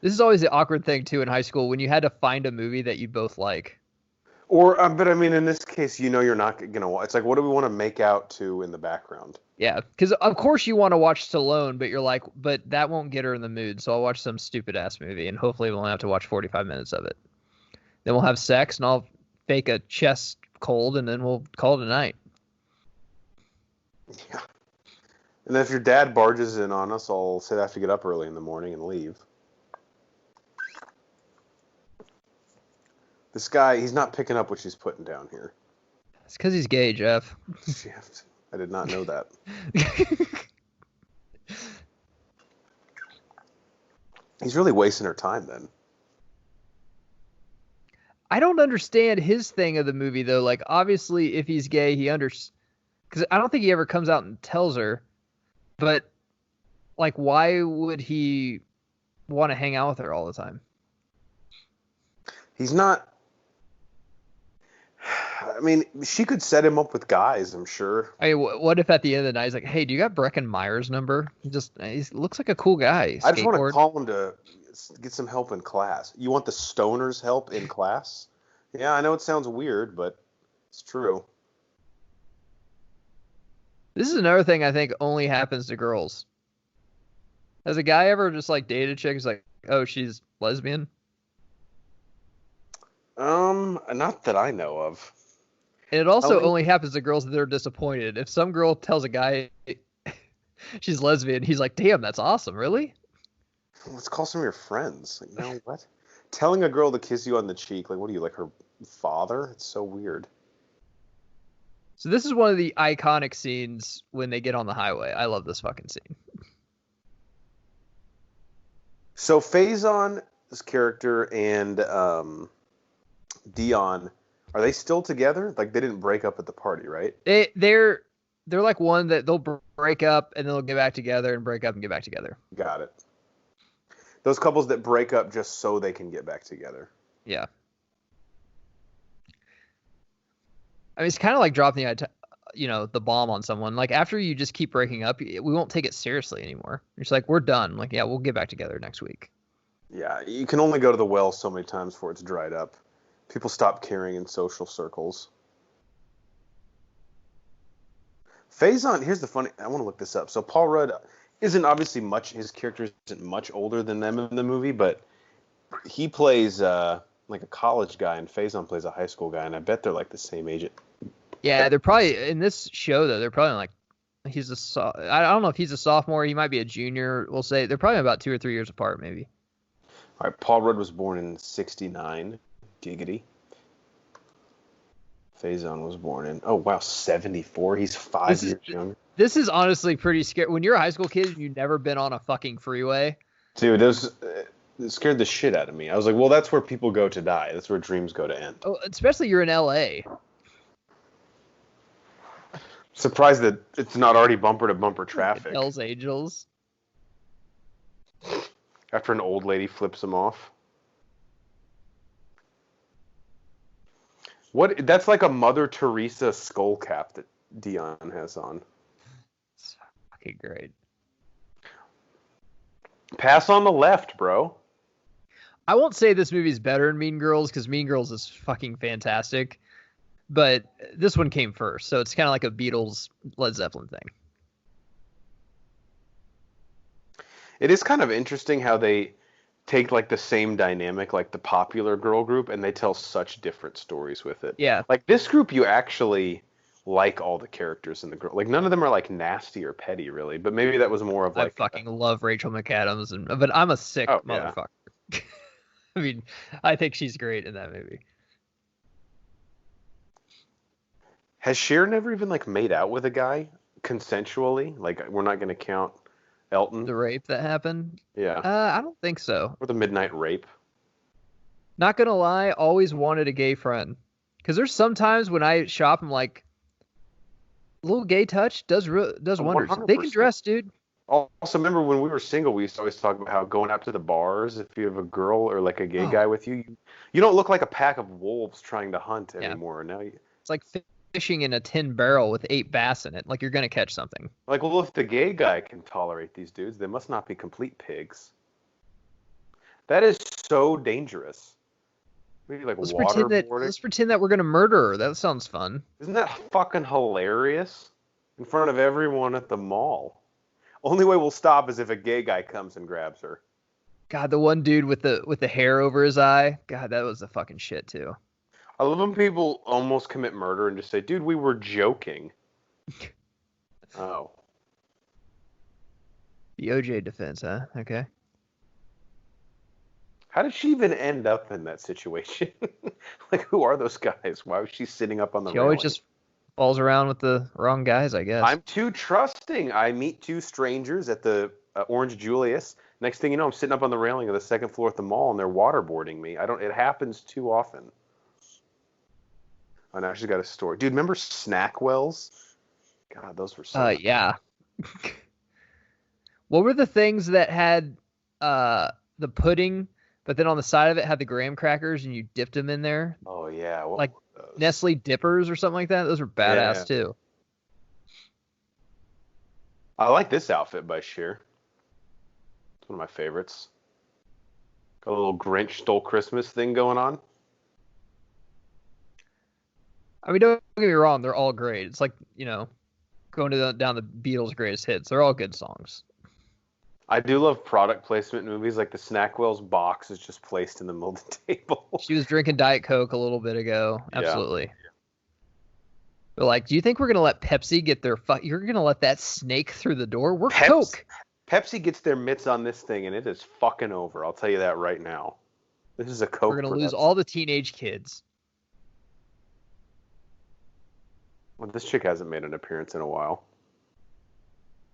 Speaker 1: This is always the awkward thing, too, in high school, when you had to find a movie that you both like.
Speaker 2: Or, but I mean, in this case, you're not going to watch. It's like, what do we want to make out to in the background?
Speaker 1: Yeah, because of course you want to watch Stallone, but you're like, but that won't get her in the mood, so I'll watch some stupid-ass movie, and hopefully we'll only have to watch 45 minutes of it. Then we'll have sex, and I'll fake a chest cold, and then we'll call it a night.
Speaker 2: Yeah. And if your dad barges in on us, I'll say I have to get up early in the morning and leave. This guy, he's not picking up what she's putting down here.
Speaker 1: It's because he's gay, Jeff.
Speaker 2: Shit. I did not know that. He's really wasting her time then.
Speaker 1: I don't understand his thing of the movie, though. Like, obviously, if he's gay, because I don't think he ever comes out and tells her. But, like, why would he want to hang out with her all the time?
Speaker 2: He's not... I mean, she could set him up with guys, I'm sure.
Speaker 1: I mean, what if at the end of the night he's like, "Hey, do you got Breckin Meyer's number? He looks like a cool guy."
Speaker 2: I just want to call him to get some help in class. You want the stoners' help in class? Yeah, I know it sounds weird, but it's true.
Speaker 1: This is another thing I think only happens to girls. Has a guy ever just like dated a chick who's like, "Oh, she's lesbian"?
Speaker 2: Not that I know of.
Speaker 1: And it also only happens to girls that are disappointed. If some girl tells a guy she's lesbian, he's like, "Damn, that's awesome, really?"
Speaker 2: Let's call some of your friends. Like, no, what? Telling a girl to kiss you on the cheek, like, what are you, like her father? It's so weird.
Speaker 1: So this is one of the iconic scenes when they get on the highway. I love this fucking scene.
Speaker 2: So Faison, this character, and Dion, are they still together? Like, they didn't break up at the party, right?
Speaker 1: They're like one that they'll break up and then they'll get back together and break up and get back together.
Speaker 2: Got it. Those couples that break up just so they can get back together.
Speaker 1: Yeah. I mean, it's kind of like dropping the bomb on someone. Like, after you just keep breaking up, we won't take it seriously anymore. It's like, we're done. Like, yeah, we'll get back together next week.
Speaker 2: Yeah, you can only go to the well so many times before it's dried up. People stop caring in social circles. Faison, here's the funny... I want to look this up. So Paul Rudd isn't obviously his character isn't much older than them in the movie, but he plays like a college guy, and Faison plays a high school guy, and I bet they're like the same age.
Speaker 1: Yeah, they're probably, in this show, though, they're probably like, I don't know if he's a sophomore, he might be a junior, we'll say. They're probably about 2 or 3 years apart, maybe.
Speaker 2: All right, Paul Rudd was born in 1969. Giggity. Faison was born in, 74. He's 5 years younger.
Speaker 1: This is honestly pretty scary. When you're a high school kid and you've never been on a fucking freeway.
Speaker 2: Dude, it scared the shit out of me. I was like, well, that's where people go to die. That's where dreams go to end.
Speaker 1: Oh, especially you're in L.A.
Speaker 2: Surprised that it's not already bumper-to-bumper traffic.
Speaker 1: Hells Angels.
Speaker 2: After an old lady flips him off. That's like a Mother Teresa skull cap that Dion has on.
Speaker 1: It's fucking great.
Speaker 2: Pass on the left, bro.
Speaker 1: I won't say this movie's better than Mean Girls, because Mean Girls is fucking fantastic. But this one came first, so it's kind of like a Beatles Led Zeppelin thing.
Speaker 2: It is kind of interesting how they take like the same dynamic, like the popular girl group, and they tell such different stories with it.
Speaker 1: Yeah.
Speaker 2: Like this group, you actually like all the characters in the girl. Like none of them are like nasty or petty, really. But maybe that was more of like.
Speaker 1: I fucking love Rachel McAdams, but I'm a sick motherfucker. Yeah. I mean, I think she's great in that movie.
Speaker 2: Has Cher never even like made out with a guy consensually? Like we're not going to count Elton.
Speaker 1: The rape that happened?
Speaker 2: Yeah.
Speaker 1: I don't think so.
Speaker 2: Or the midnight rape.
Speaker 1: Not gonna lie, always wanted a gay friend. Because there's sometimes when I shop, I'm like, a little gay touch does wonders. 100%. They can dress, dude.
Speaker 2: Also, remember when we were single, we used to always talk about how going out to the bars, if you have a girl or like a gay guy with you, you don't look like a pack of wolves trying to hunt anymore. Now
Speaker 1: it's like fishing in a tin barrel with 8 bass in it. Like you're gonna catch something.
Speaker 2: Like, well, if the gay guy can tolerate these dudes, they must not be complete pigs. That is so dangerous. Maybe like
Speaker 1: let's pretend that we're gonna murder her. That sounds fun.
Speaker 2: Isn't that fucking hilarious? In front of everyone at the mall. Only way we'll stop is if a gay guy comes and grabs her.
Speaker 1: God, the one dude with the hair over his eye. God, that was the fucking shit too.
Speaker 2: I love when people almost commit murder and just say, dude, we were joking. Oh.
Speaker 1: The OJ defense, huh? Okay.
Speaker 2: How did she even end up in that situation? Like, who are those guys? Why was she sitting up on the
Speaker 1: She always
Speaker 2: railing?
Speaker 1: just falls around with the wrong guys, I guess.
Speaker 2: I'm too trusting. I meet two strangers at the Orange Julius. Next thing you know, I'm sitting up on the railing of the second floor at the mall, and they're waterboarding me. I don't. It happens too often. Oh, now she's got a story. Dude, remember Snackwells? God, those were so nice.
Speaker 1: Yeah. What were the things that had the pudding, but then on the side of it had the graham crackers, and you dipped them in there?
Speaker 2: Oh, yeah. What
Speaker 1: Like
Speaker 2: were those?
Speaker 1: Nestle Dippers or something like that? Those were badass,
Speaker 2: Yeah.
Speaker 1: too.
Speaker 2: I like this outfit by Cher. It's one of my favorites. Got a little Grinch stole Christmas thing going on.
Speaker 1: I mean, don't get me wrong, they're all great. It's like, going down the Beatles' greatest hits. They're all good songs.
Speaker 2: I do love product placement in movies. Like the Snackwells box is just placed in the middle of the table.
Speaker 1: She was drinking Diet Coke a little bit ago.
Speaker 2: Yeah.
Speaker 1: Absolutely. But like, do you think we're gonna let Pepsi get their You're gonna let that snake through the door? We're Coke.
Speaker 2: Pepsi gets their mitts on this thing, and it is fucking over. I'll tell you that right now. This is a Coke.
Speaker 1: We're gonna lose all the teenage kids.
Speaker 2: Well, this chick hasn't made an appearance in a while.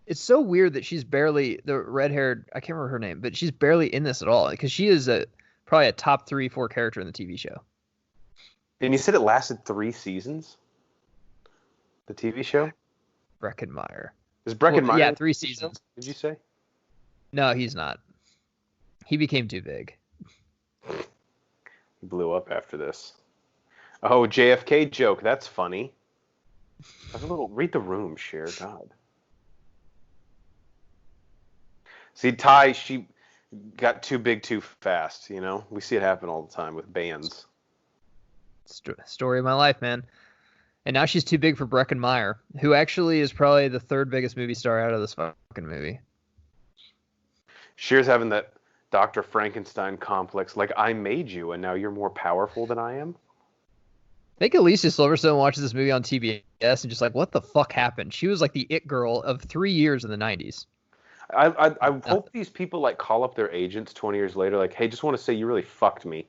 Speaker 1: It's so weird that she's barely the red-haired. I can't remember her name, but she's barely in this at all because she is probably a top 3-4 character in the TV show.
Speaker 2: And you said it lasted 3 seasons? The TV show?
Speaker 1: Breckenmeyer.
Speaker 2: Is Breckenmeyer?
Speaker 1: Yeah, 3 seasons.
Speaker 2: Did you say?
Speaker 1: No, he's not. He became too big.
Speaker 2: He blew up after this. Oh, JFK joke. That's funny. Read the room, Cher. God. See, Ty, she got too big too fast, We see it happen all the time with bands.
Speaker 1: Story of my life, man. And now she's too big for Breckenmeyer, who actually is probably the 3rd biggest movie star out of this fucking movie.
Speaker 2: Cher's having that Dr. Frankenstein complex, like I made you and now you're more powerful than I am.
Speaker 1: I think Alicia Silverstone watches this movie on TBS and just like, what the fuck happened? She was like the it girl of 3 years in the 90s.
Speaker 2: I hope these people like call up their agents 20 years later, like, hey, just want to say you really fucked me.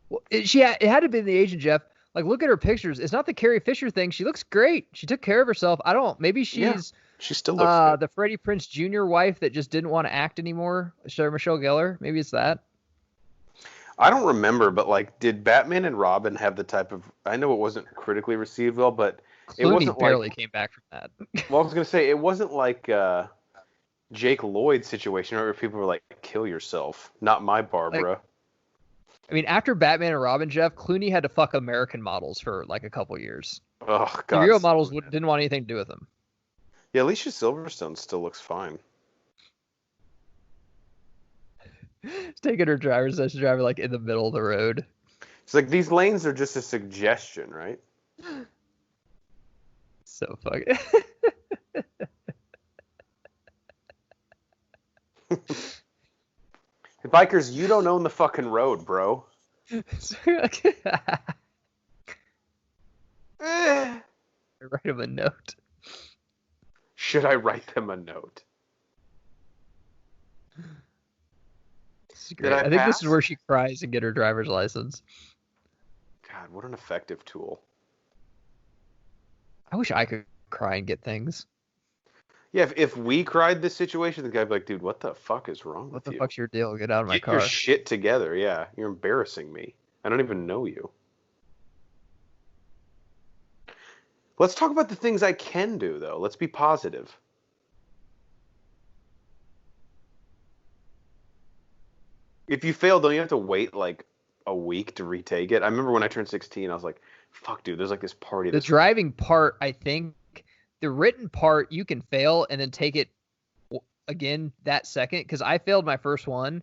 Speaker 1: Well, it had to be the agent, Jeff. Like, look at her pictures. It's not the Carrie Fisher thing. She looks great. She took care of herself. Maybe she's
Speaker 2: she still looks good.
Speaker 1: The Freddie Prinze Jr. wife that just didn't want to act anymore. Sarah Michelle Gellar. Maybe it's that.
Speaker 2: I don't remember, but like, did Batman and Robin have the type of? I know it wasn't critically received well, but it wasn't
Speaker 1: barely came back from that.
Speaker 2: Well, I was gonna say it wasn't like Jake Lloyd's situation where people were like, "Kill yourself," not my Barbara.
Speaker 1: I mean, after Batman and Robin, Jeff, Clooney had to fuck American models for like a couple years.
Speaker 2: Oh God,
Speaker 1: the real models didn't want anything to do with him.
Speaker 2: Yeah, Alicia Silverstone still looks fine.
Speaker 1: She's taking her driver's test, driving like in the middle of the road.
Speaker 2: It's like these lanes are just a suggestion, right?
Speaker 1: So fucking.
Speaker 2: Bikers, you don't own the fucking road, bro.
Speaker 1: Write him a note.
Speaker 2: Should I write them a note?
Speaker 1: I think this is where she cries and get her driver's license.
Speaker 2: God, what an effective tool.
Speaker 1: I wish I could cry and get things.
Speaker 2: Yeah, if we cried this situation, the guy'd be like, dude, what the fuck is wrong with you?
Speaker 1: What the fuck's your deal? Get out of my car.
Speaker 2: Get your shit together. Yeah, you're embarrassing me. I don't even know you. Let's talk about the things I can do, though. Let's be positive. If you fail, don't you have to wait like a week to retake it? I remember when I turned 16, I was like, fuck, dude, there's like this party.
Speaker 1: The driving part, I think, the written part, you can fail and then take it again that second. Because I failed my first one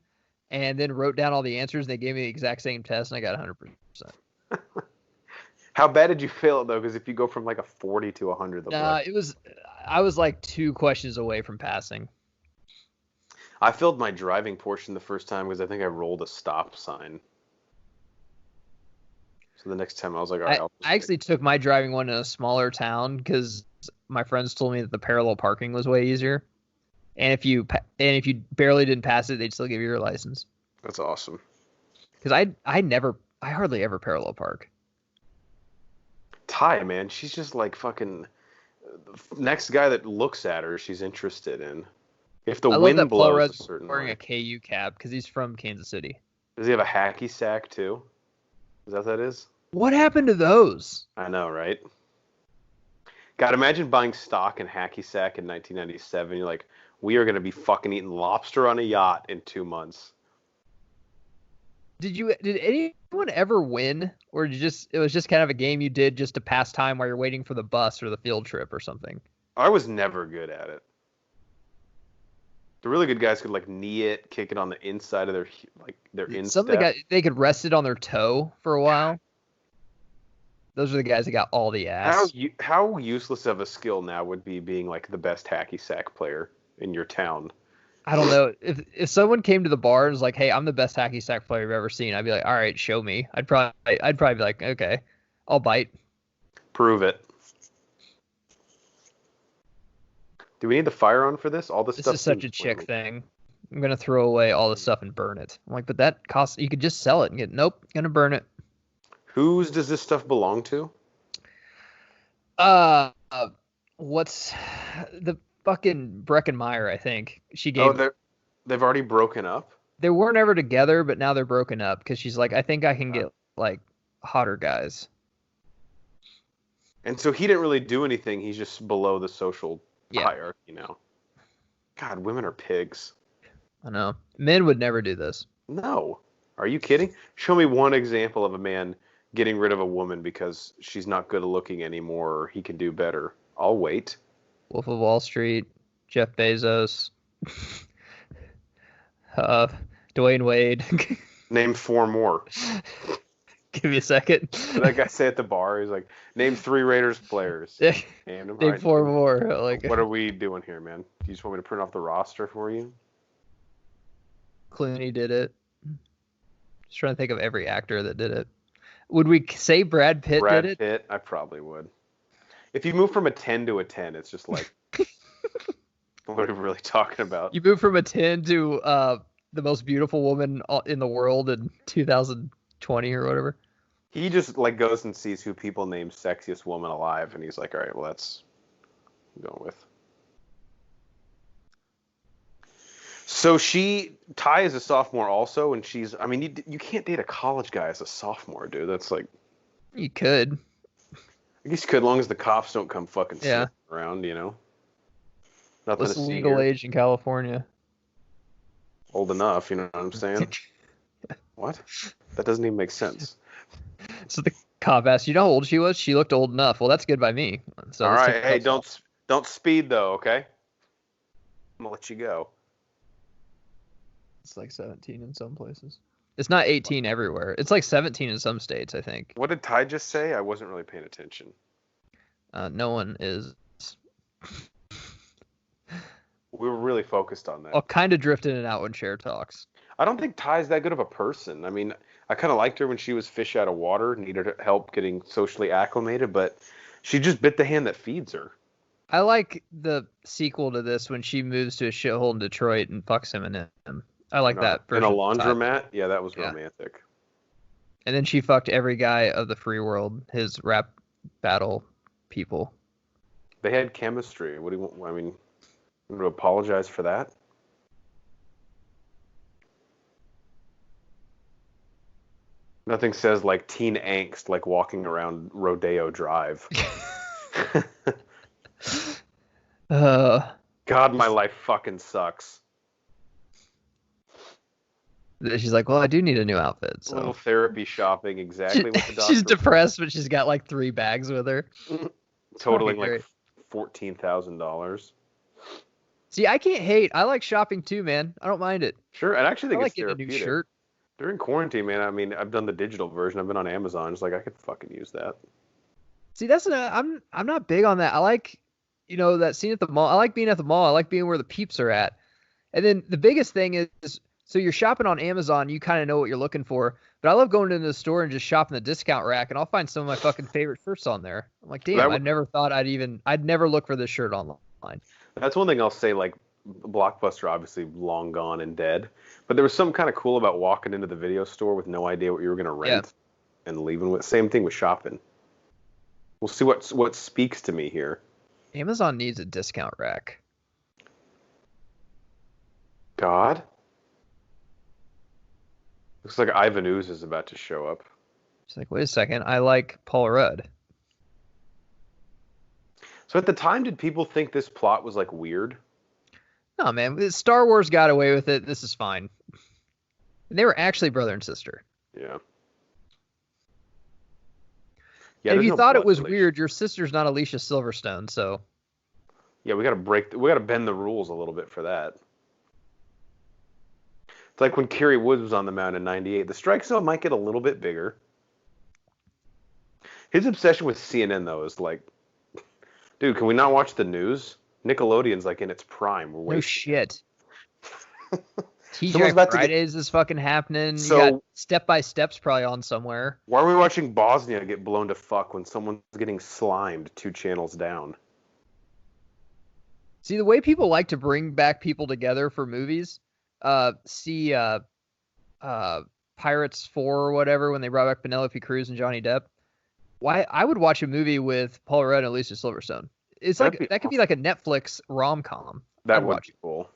Speaker 1: and then wrote down all the answers. And they gave me the exact same test and I got 100%.
Speaker 2: How bad did you fail it, though? Because if you go from like a 40 to 100,
Speaker 1: I was like 2 questions away from passing.
Speaker 2: I failed my driving portion the first time because I think I rolled a stop sign. So the next time I was like, all right.
Speaker 1: I actually took my driving one in a smaller town because my friends told me that the parallel parking was way easier. And if you barely didn't pass it, they'd still give you your license.
Speaker 2: That's awesome.
Speaker 1: Because I hardly ever parallel park.
Speaker 2: Ty, man, she's just like fucking next guy that looks at her, she's interested in. If the
Speaker 1: I love
Speaker 2: wind
Speaker 1: that Paul
Speaker 2: blows
Speaker 1: Rudd's
Speaker 2: a certain
Speaker 1: wearing
Speaker 2: way.
Speaker 1: a KU cap because he's from Kansas City.
Speaker 2: Does he have a hacky sack too? Is that what that is?
Speaker 1: What happened to those?
Speaker 2: I know, right? God, imagine buying stock in hacky sack in 1997. You're like, we are going to be fucking eating lobster on a yacht in 2 months.
Speaker 1: Did anyone ever win, or it was just kind of a game you did just to pass time while you're waiting for the bus or the field trip or something?
Speaker 2: I was never good at it. The really good guys could like knee it, kick it on the inside of their instep.
Speaker 1: Some of the guys, they could rest it on their toe for a while. Those are the guys that got all the ass.
Speaker 2: How useless of a skill now would be being like the best hacky sack player in your town?
Speaker 1: I don't know. If someone came to the bar and was like, "Hey, I'm the best hacky sack player you've ever seen," I'd be like, "All right, show me." I'd probably be like, "Okay, I'll bite."
Speaker 2: Prove it. Do we need the fire on for this? All this stuff.
Speaker 1: This is such a chick thing. I'm gonna throw away all the stuff and burn it. I'm like, but that costs. You could just sell it and get. Nope, gonna burn it.
Speaker 2: Whose does this stuff belong to?
Speaker 1: What's the fucking Breckenmeyer? I think she gave.
Speaker 2: Oh, they've already broken up.
Speaker 1: They weren't ever together, but now they're broken up because she's like, I think I can get like hotter guys.
Speaker 2: And so he didn't really do anything. He's just below the social hierarchy now. God, women are pigs.
Speaker 1: I know. Men would never do this.
Speaker 2: No. Are you kidding? Show me one example of a man getting rid of a woman because she's not good looking anymore or he can do better. I'll wait.
Speaker 1: Wolf of Wall Street, Jeff Bezos, Dwayne Wade.
Speaker 2: Name 4 more.
Speaker 1: Give me a second.
Speaker 2: That guy say at the bar, he's like, name 3 Raiders players.
Speaker 1: Name 4 more. Like,
Speaker 2: what are we doing here, man? Do you just want me to print off the roster for you?
Speaker 1: Clooney did it. Just trying to think of every actor that did it. Would we say Brad Pitt did it?
Speaker 2: Brad Pitt, I probably would. If you move from a 10 to a 10, it's just like, what are we really talking about?
Speaker 1: You move from a 10 to the most beautiful woman in the world in 2020 or whatever.
Speaker 2: He just like goes and sees who people name sexiest woman alive, and he's like, all right, well, that's what I'm going with. So Ty is a sophomore also, and you can't date a college guy as a sophomore, dude. That's like...
Speaker 1: You could.
Speaker 2: I guess you could, as long as the cops don't come fucking sniffing around, you know? Nothing
Speaker 1: What's the legal age in California?
Speaker 2: Old enough, you know what I'm saying? What? That doesn't even make sense.
Speaker 1: So the cop asked, you know how old she was? She looked old enough. Well, that's good by me. So
Speaker 2: all right, hey, don't speed though, okay? I'm gonna let you go.
Speaker 1: It's like 17 in some places. It's not 18 everywhere. It's like 17 in some states, I think.
Speaker 2: What did Ty just say? I wasn't really paying attention.
Speaker 1: No one is.
Speaker 2: We were really focused on that.
Speaker 1: I'll kind of drift in and out when Cher talks.
Speaker 2: I don't think Ty's that good of a person. I mean, I kind of liked her when she was fish out of water, needed help getting socially acclimated, but she just bit the hand that feeds her.
Speaker 1: I like the sequel to this when she moves to a shithole in Detroit and fucks him and him. I like that.
Speaker 2: In a laundromat? Yeah, that was romantic.
Speaker 1: And then she fucked every guy of the free world, his rap battle people.
Speaker 2: They had chemistry. What do you want? I mean, I'm going to apologize for that? Nothing says like teen angst like walking around Rodeo Drive. God, my life fucking sucks.
Speaker 1: She's like, well, I do need a new outfit. So.
Speaker 2: A little therapy shopping, exactly what the doctor...
Speaker 1: She's depressed, but she's got like 3 bags with her.
Speaker 2: Totaling like $14,000.
Speaker 1: See, I can't hate. I like shopping too, man. I don't mind it.
Speaker 2: Sure, and I actually think it's
Speaker 1: therapeutic.
Speaker 2: A new shirt. During quarantine, man, I mean, I've done the digital version. I've been on Amazon. It's like, I could fucking use that.
Speaker 1: See, I'm not big on that. I like, that scene at the mall. I like being at the mall. I like being where the peeps are at. And then the biggest thing is, so you're shopping on Amazon, you kind of know what you're looking for. But I love going into the store and just shopping the discount rack, and I'll find some of my fucking favorite shirts on there. I'm like, damn, I never thought I'd never look for this shirt online.
Speaker 2: That's one thing I'll say, like, Blockbuster obviously long gone and dead, but there was something kind of cool about walking into the video store with no idea what you were going to rent and leaving with. Same thing with shopping. We'll see what speaks to me here.
Speaker 1: Amazon needs a discount rack.
Speaker 2: God. Looks like Ivan Ooze is about to show up.
Speaker 1: She's like, wait a second, I like Paul Rudd.
Speaker 2: So at the time, did people think this plot was like weird?
Speaker 1: No, man, Star Wars got away with it. This is fine. And they were actually brother and sister.
Speaker 2: Yeah.
Speaker 1: Yeah. And if you thought it was weird, your sister's not Alicia Silverstone, so.
Speaker 2: Yeah, we gotta bend the rules a little bit for that. It's like when Kerry Woods was on the mound in '98. The strike zone might get a little bit bigger. His obsession with CNN though is like, dude, can we not watch the news? Nickelodeon's like in its prime.
Speaker 1: No shit. TGI Fridays is fucking happening. So, you got Step by Step's probably on somewhere.
Speaker 2: Why are we watching Bosnia get blown to fuck when someone's getting slimed 2 channels down?
Speaker 1: See, the way people like to bring back people together for movies, see Pirates 4 or whatever, when they brought back Penelope Cruz and Johnny Depp. Why I would watch a movie with Paul Rudd and Alicia Silverstone. It's like that could be like a Netflix rom-com.
Speaker 2: That would be cool.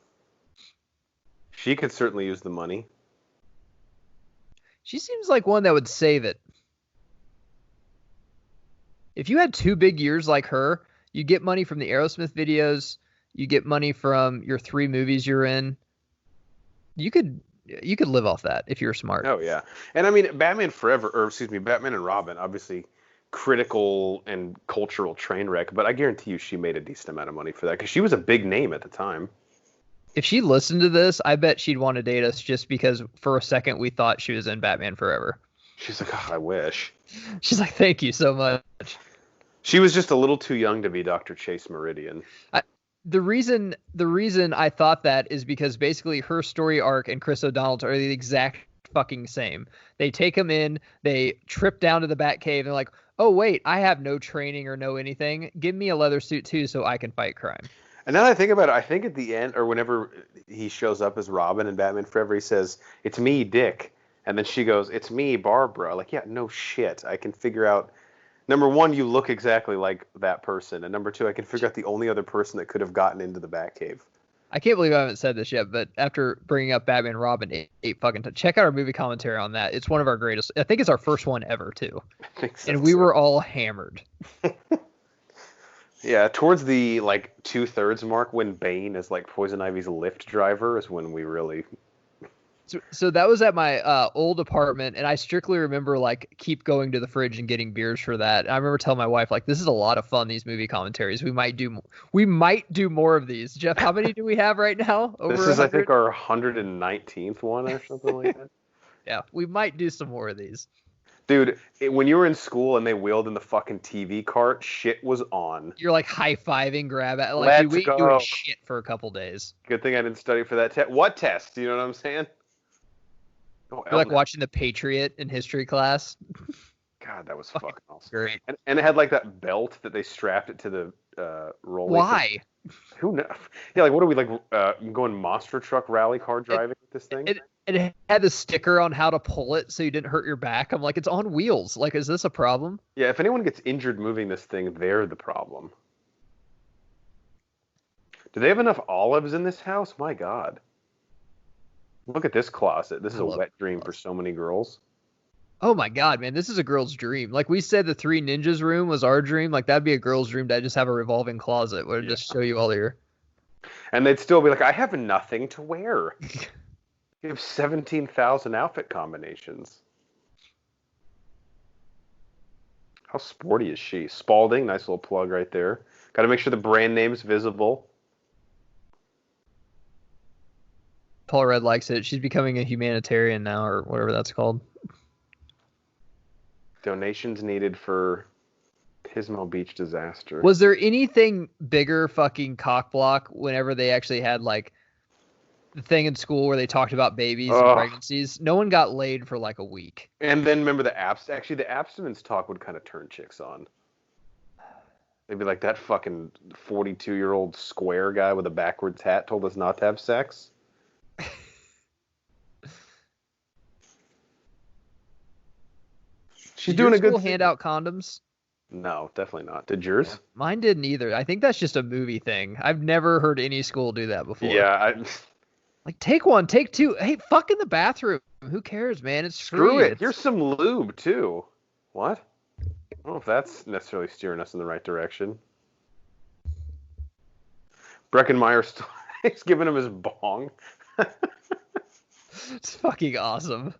Speaker 2: She could certainly use the money.
Speaker 1: She seems like one that would save it. If you had 2 big years like her, you get money from the Aerosmith videos, you get money from your 3 movies you're in. You could live off that if you're smart.
Speaker 2: Oh yeah. And I mean Batman and Robin, obviously critical and cultural train wreck, but I guarantee you she made a decent amount of money for that because she was a big name at the time.
Speaker 1: If she listened to this, I bet she'd want to date us just because for a second we thought she was in Batman Forever.
Speaker 2: She's like, oh, I wish.
Speaker 1: She's like, thank you so much.
Speaker 2: She was just a little too young to be Dr. Chase Meridian.
Speaker 1: The reason I thought that is because basically her story arc and Chris O'Donnell's are the exact fucking same. They take him in, they trip down to the Batcave, and they're like, oh wait, I have no training or no anything. Give me a leather suit too so I can fight crime.
Speaker 2: And now that I think about it, I think at the end, or whenever he shows up as Robin in Batman Forever, he says, it's me, Dick. And then she goes, it's me, Barbara. Like, yeah, no shit. I can figure out, number one, you look exactly like that person. And number two, I can figure out the only other person that could have gotten into the Batcave.
Speaker 1: I can't believe I haven't said this yet, but after bringing up Batman and Robin 8 fucking times, check out our movie commentary on that. It's one of our greatest. I think it's our first one ever, too.
Speaker 2: I think so.
Speaker 1: And we were all hammered.
Speaker 2: Yeah, towards the, 2/3 mark when Bane is, Poison Ivy's Lyft driver is when we really...
Speaker 1: So that was at my old apartment, and I strictly remember, keep going to the fridge and getting beers for that. And I remember telling my wife, this is a lot of fun, these movie commentaries. We might do more of these. Jeff, how many do we have right now?
Speaker 2: Over this is, 100? I think, our 119th one or something like that.
Speaker 1: Yeah, we might do some more of these.
Speaker 2: Dude, when you were in school and they wheeled in the fucking TV cart, shit was on.
Speaker 1: You're high-fiving, grab it.
Speaker 2: Let's
Speaker 1: we
Speaker 2: go.
Speaker 1: Doing shit for a couple days.
Speaker 2: Good thing I didn't study for that test. What test? You know what I'm saying?
Speaker 1: Oh, you're watching The Patriot in history class.
Speaker 2: God, that was fucking awesome.
Speaker 1: Great.
Speaker 2: And it had that belt that they strapped it to the roller.
Speaker 1: Why?
Speaker 2: Who knows? Yeah, what are we going monster truck rally car driving with this thing?
Speaker 1: It had the sticker on how to pull it so you didn't hurt your back. I'm like, it's on wheels. Is this a problem?
Speaker 2: Yeah, if anyone gets injured moving this thing, they're the problem. Do they have enough olives in this house? My God. Look at this closet. This is a wet dream for so many girls.
Speaker 1: Oh my God, man. This is a girl's dream. We said the Three Ninjas room was our dream. That'd be a girl's dream to just have a revolving closet where it just show you all your...
Speaker 2: And they'd still be like, I have nothing to wear. You have 17,000 outfit combinations. How sporty is she? Spalding, nice little plug right there. Got to make sure the brand name's visible.
Speaker 1: Paul Rudd likes it. She's becoming a humanitarian now, or whatever that's called.
Speaker 2: Donations needed for Pismo Beach disaster.
Speaker 1: Was there anything bigger fucking cockblock whenever they actually had the thing in school where they talked about babies and pregnancies? No one got laid for a week.
Speaker 2: And then remember the abstinence talk would kind of turn chicks on. They'd be like, that fucking 42-year-old square guy with a backwards hat told us not to have sex. She's
Speaker 1: Did your
Speaker 2: doing a good
Speaker 1: school
Speaker 2: thing.
Speaker 1: hand out condoms?
Speaker 2: No, definitely not. Did
Speaker 1: Yeah.
Speaker 2: yours?
Speaker 1: Mine didn't either. I think that's just a movie thing. I've never heard any school do that before.
Speaker 2: Yeah,
Speaker 1: Like, take one, take two. Hey, fuck in the bathroom. Who cares, man? It's
Speaker 2: screw
Speaker 1: free.
Speaker 2: it. Here's some lube, too. What? I don't know if that's necessarily steering us in the right direction. Breckenmeyer's he's giving him his bong.
Speaker 1: It's fucking awesome.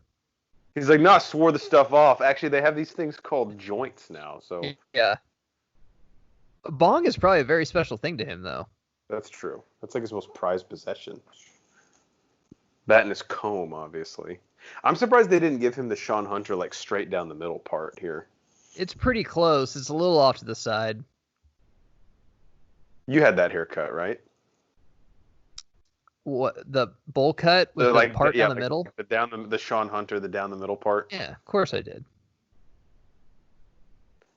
Speaker 2: He's like, no, I swore the stuff off. Actually, they have these things called joints now, so
Speaker 1: Yeah. A bong is probably a very special thing to him, though.
Speaker 2: that's true. That's like his most prized possession. That and his comb, obviously. I'm surprised they didn't give him the Sean Hunter, like, straight down the middle part here.
Speaker 1: It's pretty close. It's a little off to the side.
Speaker 2: You had that haircut, right?
Speaker 1: What, the bowl cut with the part down the middle?
Speaker 2: The Sean Hunter, the down the middle part.
Speaker 1: Yeah, of course I did.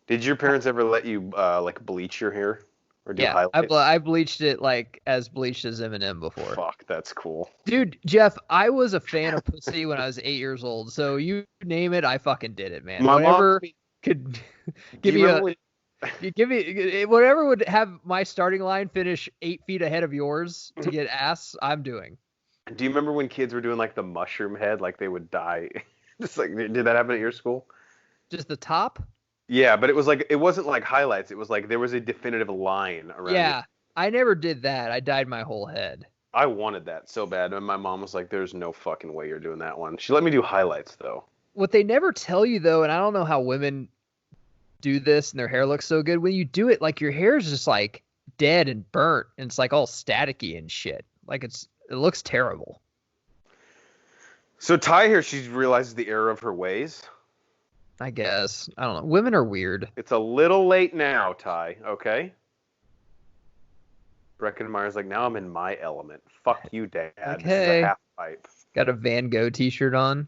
Speaker 2: Did your parents ever let you like bleach your hair or do highlights?
Speaker 1: I bleached it like as bleached as Eminem before.
Speaker 2: Fuck, that's cool.
Speaker 1: Dude, Jeff, I was a fan of pussy when I was 8 years old. So you name it, I fucking did it, man. Whatever could give me whatever would have my starting line finish 8 feet ahead of yours to get ass, I'm doing.
Speaker 2: Do you remember when kids were doing like the mushroom head, like they would die? Just like, did that happen at your school?
Speaker 1: Just the top?
Speaker 2: Yeah, but it was like, it wasn't like highlights. It was like there was a definitive line around
Speaker 1: Yeah,
Speaker 2: it.
Speaker 1: I never did that. I dyed my whole head.
Speaker 2: I wanted that so bad, and my mom was like, "There's no fucking way you're doing that one." She let me do highlights though.
Speaker 1: What they never tell you though, and I don't know how women do this and their hair looks so good, when you do it, like your hair is just like dead and burnt, and it's like all staticky and shit. Like it looks terrible.
Speaker 2: So Ty here, she realizes the error of her ways.
Speaker 1: I guess. I don't know. Women are weird.
Speaker 2: It's a little late now, Ty. Okay. Breckenmeyer's like, now I'm in my element. Fuck you, Dad.
Speaker 1: Like,
Speaker 2: this is a
Speaker 1: hey,
Speaker 2: half pipe.
Speaker 1: got a Van Gogh t-shirt on.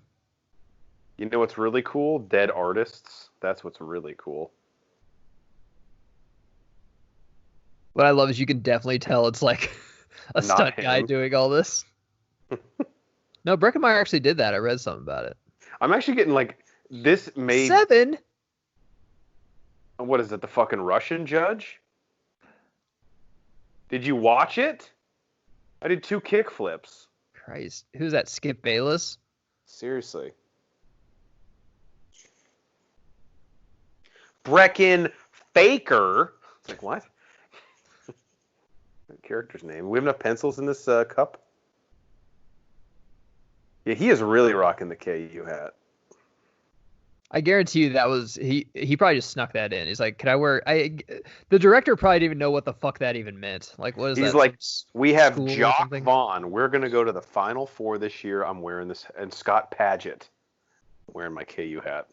Speaker 2: You know what's really cool? Dead artists. That's what's really cool.
Speaker 1: What I love is you can definitely tell it's like a stunt guy doing all this. No, Breckenmeyer actually did that. I read something about it.
Speaker 2: I'm actually getting like this made
Speaker 1: 7.
Speaker 2: What is it? The fucking Russian judge? Did you watch it? I did 2 kick flips.
Speaker 1: Christ, who's that? Skip Bayless?
Speaker 2: Seriously. Brecken Faker. It's like, what? Character's name. We have enough pencils in this cup? Yeah, he is really rocking the KU hat.
Speaker 1: I guarantee you that was he probably just snuck that in. He's like, "Can I wear?" The director probably didn't even know what the fuck that even meant. Like, what is that?
Speaker 2: He's like, we have Jock Vaughn. We're gonna go to the Final Four this year. I'm wearing this, and Scott Padgett, wearing my KU hat.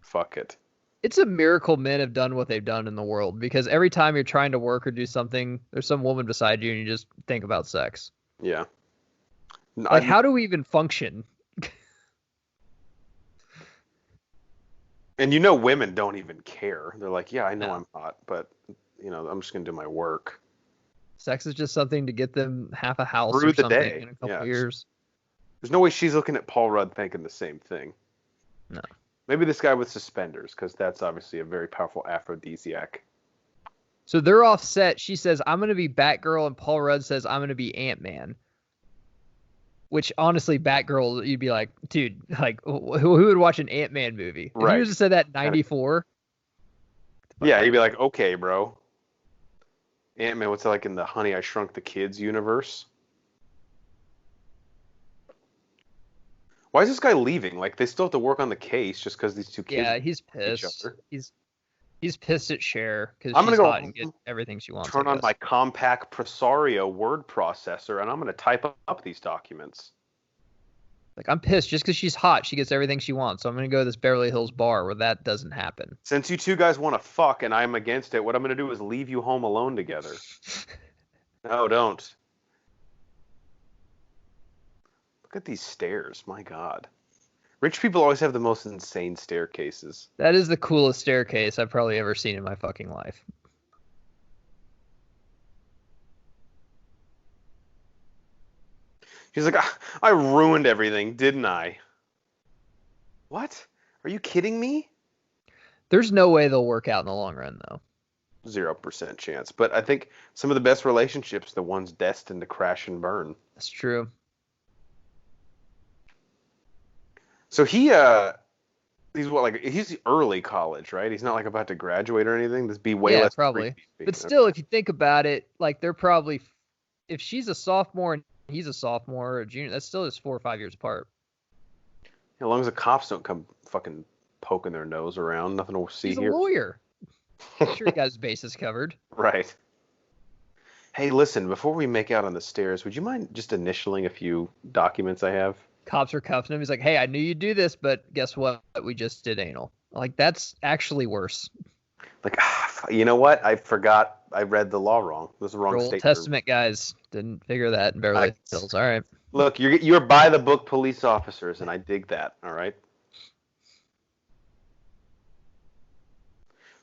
Speaker 2: Fuck it.
Speaker 1: It's a miracle men have done what they've done in the world, because every time you're trying to work or do something, there's some woman beside you and you just think about sex.
Speaker 2: Yeah.
Speaker 1: Like, how do we even function?
Speaker 2: And you know, women don't even care. They're like, yeah, I know I'm hot, but you know, I'm just gonna do my work.
Speaker 1: Sex is just something to get them half a house
Speaker 2: through
Speaker 1: or
Speaker 2: the
Speaker 1: something
Speaker 2: day.
Speaker 1: in a couple of years.
Speaker 2: There's no way she's looking at Paul Rudd thinking the same thing.
Speaker 1: No.
Speaker 2: Maybe this guy with suspenders, because that's obviously a very powerful aphrodisiac.
Speaker 1: So they're off set. She says, I'm going to be Batgirl, and Paul Rudd says, I'm going to be Ant-Man. Which, honestly, Batgirl, you'd be like, dude, like, who would watch an Ant-Man movie? If
Speaker 2: Right.
Speaker 1: you just said that in 94.
Speaker 2: Yeah, you'd be like, okay, bro. Ant-Man, what's it like in the Honey, I Shrunk the Kids universe? Why is this guy leaving? Like, they still have to work on the case just because these two kids.
Speaker 1: Yeah, he's pissed. He's pissed at Cher because
Speaker 2: I'm
Speaker 1: she's
Speaker 2: gonna go
Speaker 1: hot and get everything she wants.
Speaker 2: Turn on my compact Presario word processor, and I'm going to type up these documents.
Speaker 1: Like, I'm pissed just because she's hot. She gets everything she wants. So I'm going to go to this Beverly Hills bar where that doesn't happen.
Speaker 2: Since you two guys want to fuck and I'm against it, what I'm going to do is leave you home alone together. No, don't. Look at these stairs. My God. Rich people always have the most insane staircases.
Speaker 1: That is the coolest staircase I've probably ever seen in my fucking life.
Speaker 2: She's like, I ruined everything, didn't I? What? Are you kidding me?
Speaker 1: There's no way they'll work out in the long run, though.
Speaker 2: 0% chance. But I think some of the best relationships, the ones destined to crash and burn.
Speaker 1: That's true.
Speaker 2: So he's he's early college, right? He's not like about to graduate or anything. This be way less
Speaker 1: probably.
Speaker 2: creepy.
Speaker 1: But still, if you think about it, like they're probably, if she's a sophomore and he's a sophomore or a junior, that's still just 4 or 5 years apart.
Speaker 2: As long as the cops don't come fucking poking their nose around, nothing to see here.
Speaker 1: He's a lawyer. I'm sure he got his bases covered.
Speaker 2: Right. Hey, listen, before we make out on the stairs, would you mind just initialing a few documents I have?
Speaker 1: Cops are cuffing him. He's like, hey, I knew you'd do this, but guess what? We just did anal. Like, that's actually worse.
Speaker 2: Like, you know what? I forgot I read the law wrong. It was the wrong
Speaker 1: Old Testament guys didn't figure that in Beverly Hills. All right.
Speaker 2: Look, you're by the book police officers, and I dig that. All right.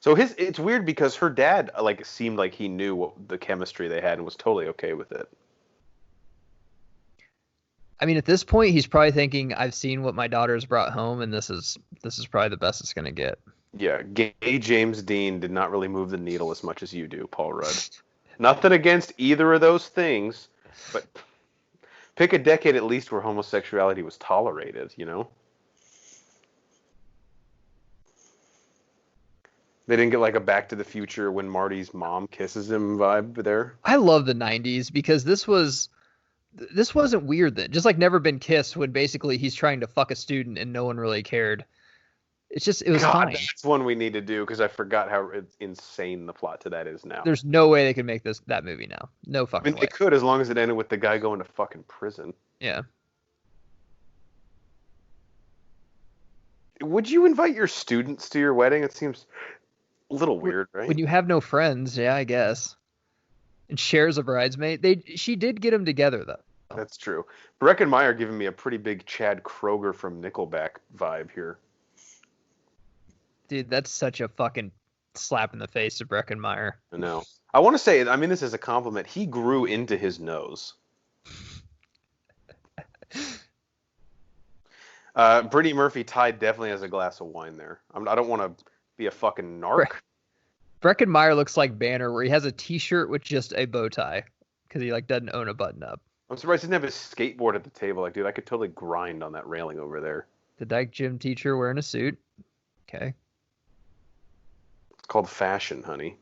Speaker 2: So it's weird because her dad like seemed like he knew what the chemistry they had and was totally okay with it.
Speaker 1: I mean, at this point, he's probably thinking, I've seen what my daughter's brought home, and this is probably the best it's going to get.
Speaker 2: Yeah, gay James Dean did not really move the needle as much as you do, Paul Rudd. Nothing against either of those things, but pick a decade at least where homosexuality was tolerated, you know? They didn't get like a Back to the Future when Marty's mom kisses him vibe there.
Speaker 1: I love the 90s because this wasn't weird then. Just like Never Been Kissed when basically he's trying to fuck a student and no one really cared. It was fine.
Speaker 2: That's one we need to do because I forgot how insane the plot to that is now.
Speaker 1: There's no way they could make that movie now. No fucking way.
Speaker 2: They could as long as it ended with the guy going to fucking prison.
Speaker 1: Yeah.
Speaker 2: Would you invite your students to your wedding? It seems a little weird, right?
Speaker 1: When you have no friends, yeah, I guess. And shares a bridesmaid. She did get them together, though.
Speaker 2: That's true. Breckenmeyer giving me a pretty big Chad Kroeger from Nickelback vibe here.
Speaker 1: Dude, that's such a fucking slap in the face to Breckenmeyer.
Speaker 2: I know. I want to say, I mean this as a compliment, he grew into his nose. Brittany Murphy Ty definitely has a glass of wine there. I don't want to be a fucking narc.
Speaker 1: Breckenmeyer looks like Banner, where he has a T-shirt with just a bow tie because he like doesn't own a button-up.
Speaker 2: I'm surprised he didn't have his skateboard at the table. Like, dude, I could totally grind on that railing over there.
Speaker 1: The dyke gym teacher wearing a suit. Okay.
Speaker 2: It's called fashion, honey.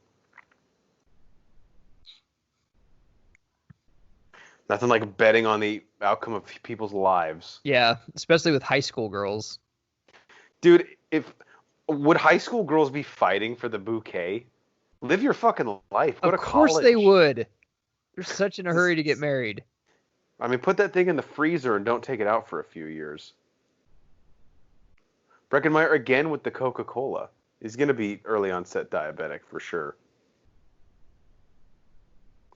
Speaker 2: Nothing like betting on the outcome of people's lives.
Speaker 1: Yeah, especially with high school girls.
Speaker 2: Dude, would high school girls be fighting for the bouquet? Live your fucking life. Go to college.
Speaker 1: Of course they would. They're such in a hurry to get married.
Speaker 2: I mean, put that thing in the freezer and don't take it out for a few years. Breckenmeyer again with the Coca-Cola. He's going to be early onset diabetic for sure.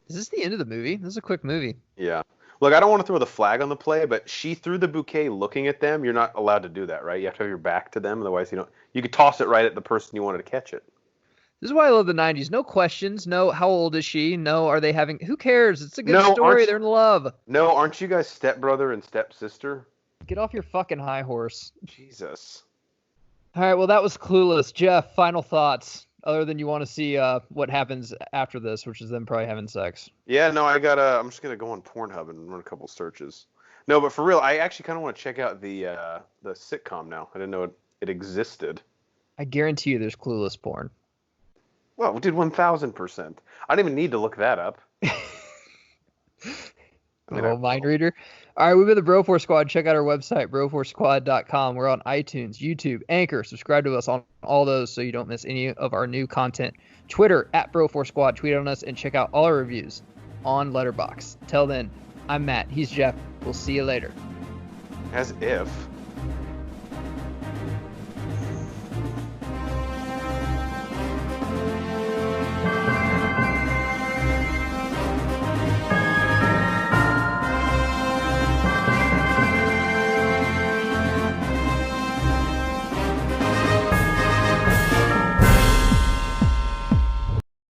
Speaker 1: Is this the end of the movie? This is a quick movie.
Speaker 2: Yeah. Look, I don't want to throw the flag on the play, but she threw the bouquet looking at them. You're not allowed to do that, right? You have to have your back to them. Otherwise, you could toss it right at the person you wanted to catch it.
Speaker 1: This is why I love the 90s. No questions. No, how old is she? No, are they having... Who cares? It's a good story. They're in love.
Speaker 2: No, aren't you guys stepbrother and stepsister?
Speaker 1: Get off your fucking high horse.
Speaker 2: Jesus.
Speaker 1: All right, well, that was Clueless. Jeff, final thoughts, other than you want to see what happens after this, which is them probably having sex.
Speaker 2: Yeah, no, I'm just going to go on Pornhub and run a couple searches. No, but for real, I actually kind of want to check out the sitcom now. I didn't know it existed.
Speaker 1: I guarantee you there's Clueless porn.
Speaker 2: Well, dude, 1,000%. I didn't even need to look that up.
Speaker 1: Mind reader. All right, we've been the Bro4 Squad. Check out our website, bro4squad.com. We're on iTunes, YouTube, Anchor. Subscribe to us on all those so you don't miss any of our new content. Twitter, @Bro4Squad. Tweet on us and check out all our reviews on Letterboxd. Till then, I'm Matt. He's Jeff. We'll see you later.
Speaker 2: As if.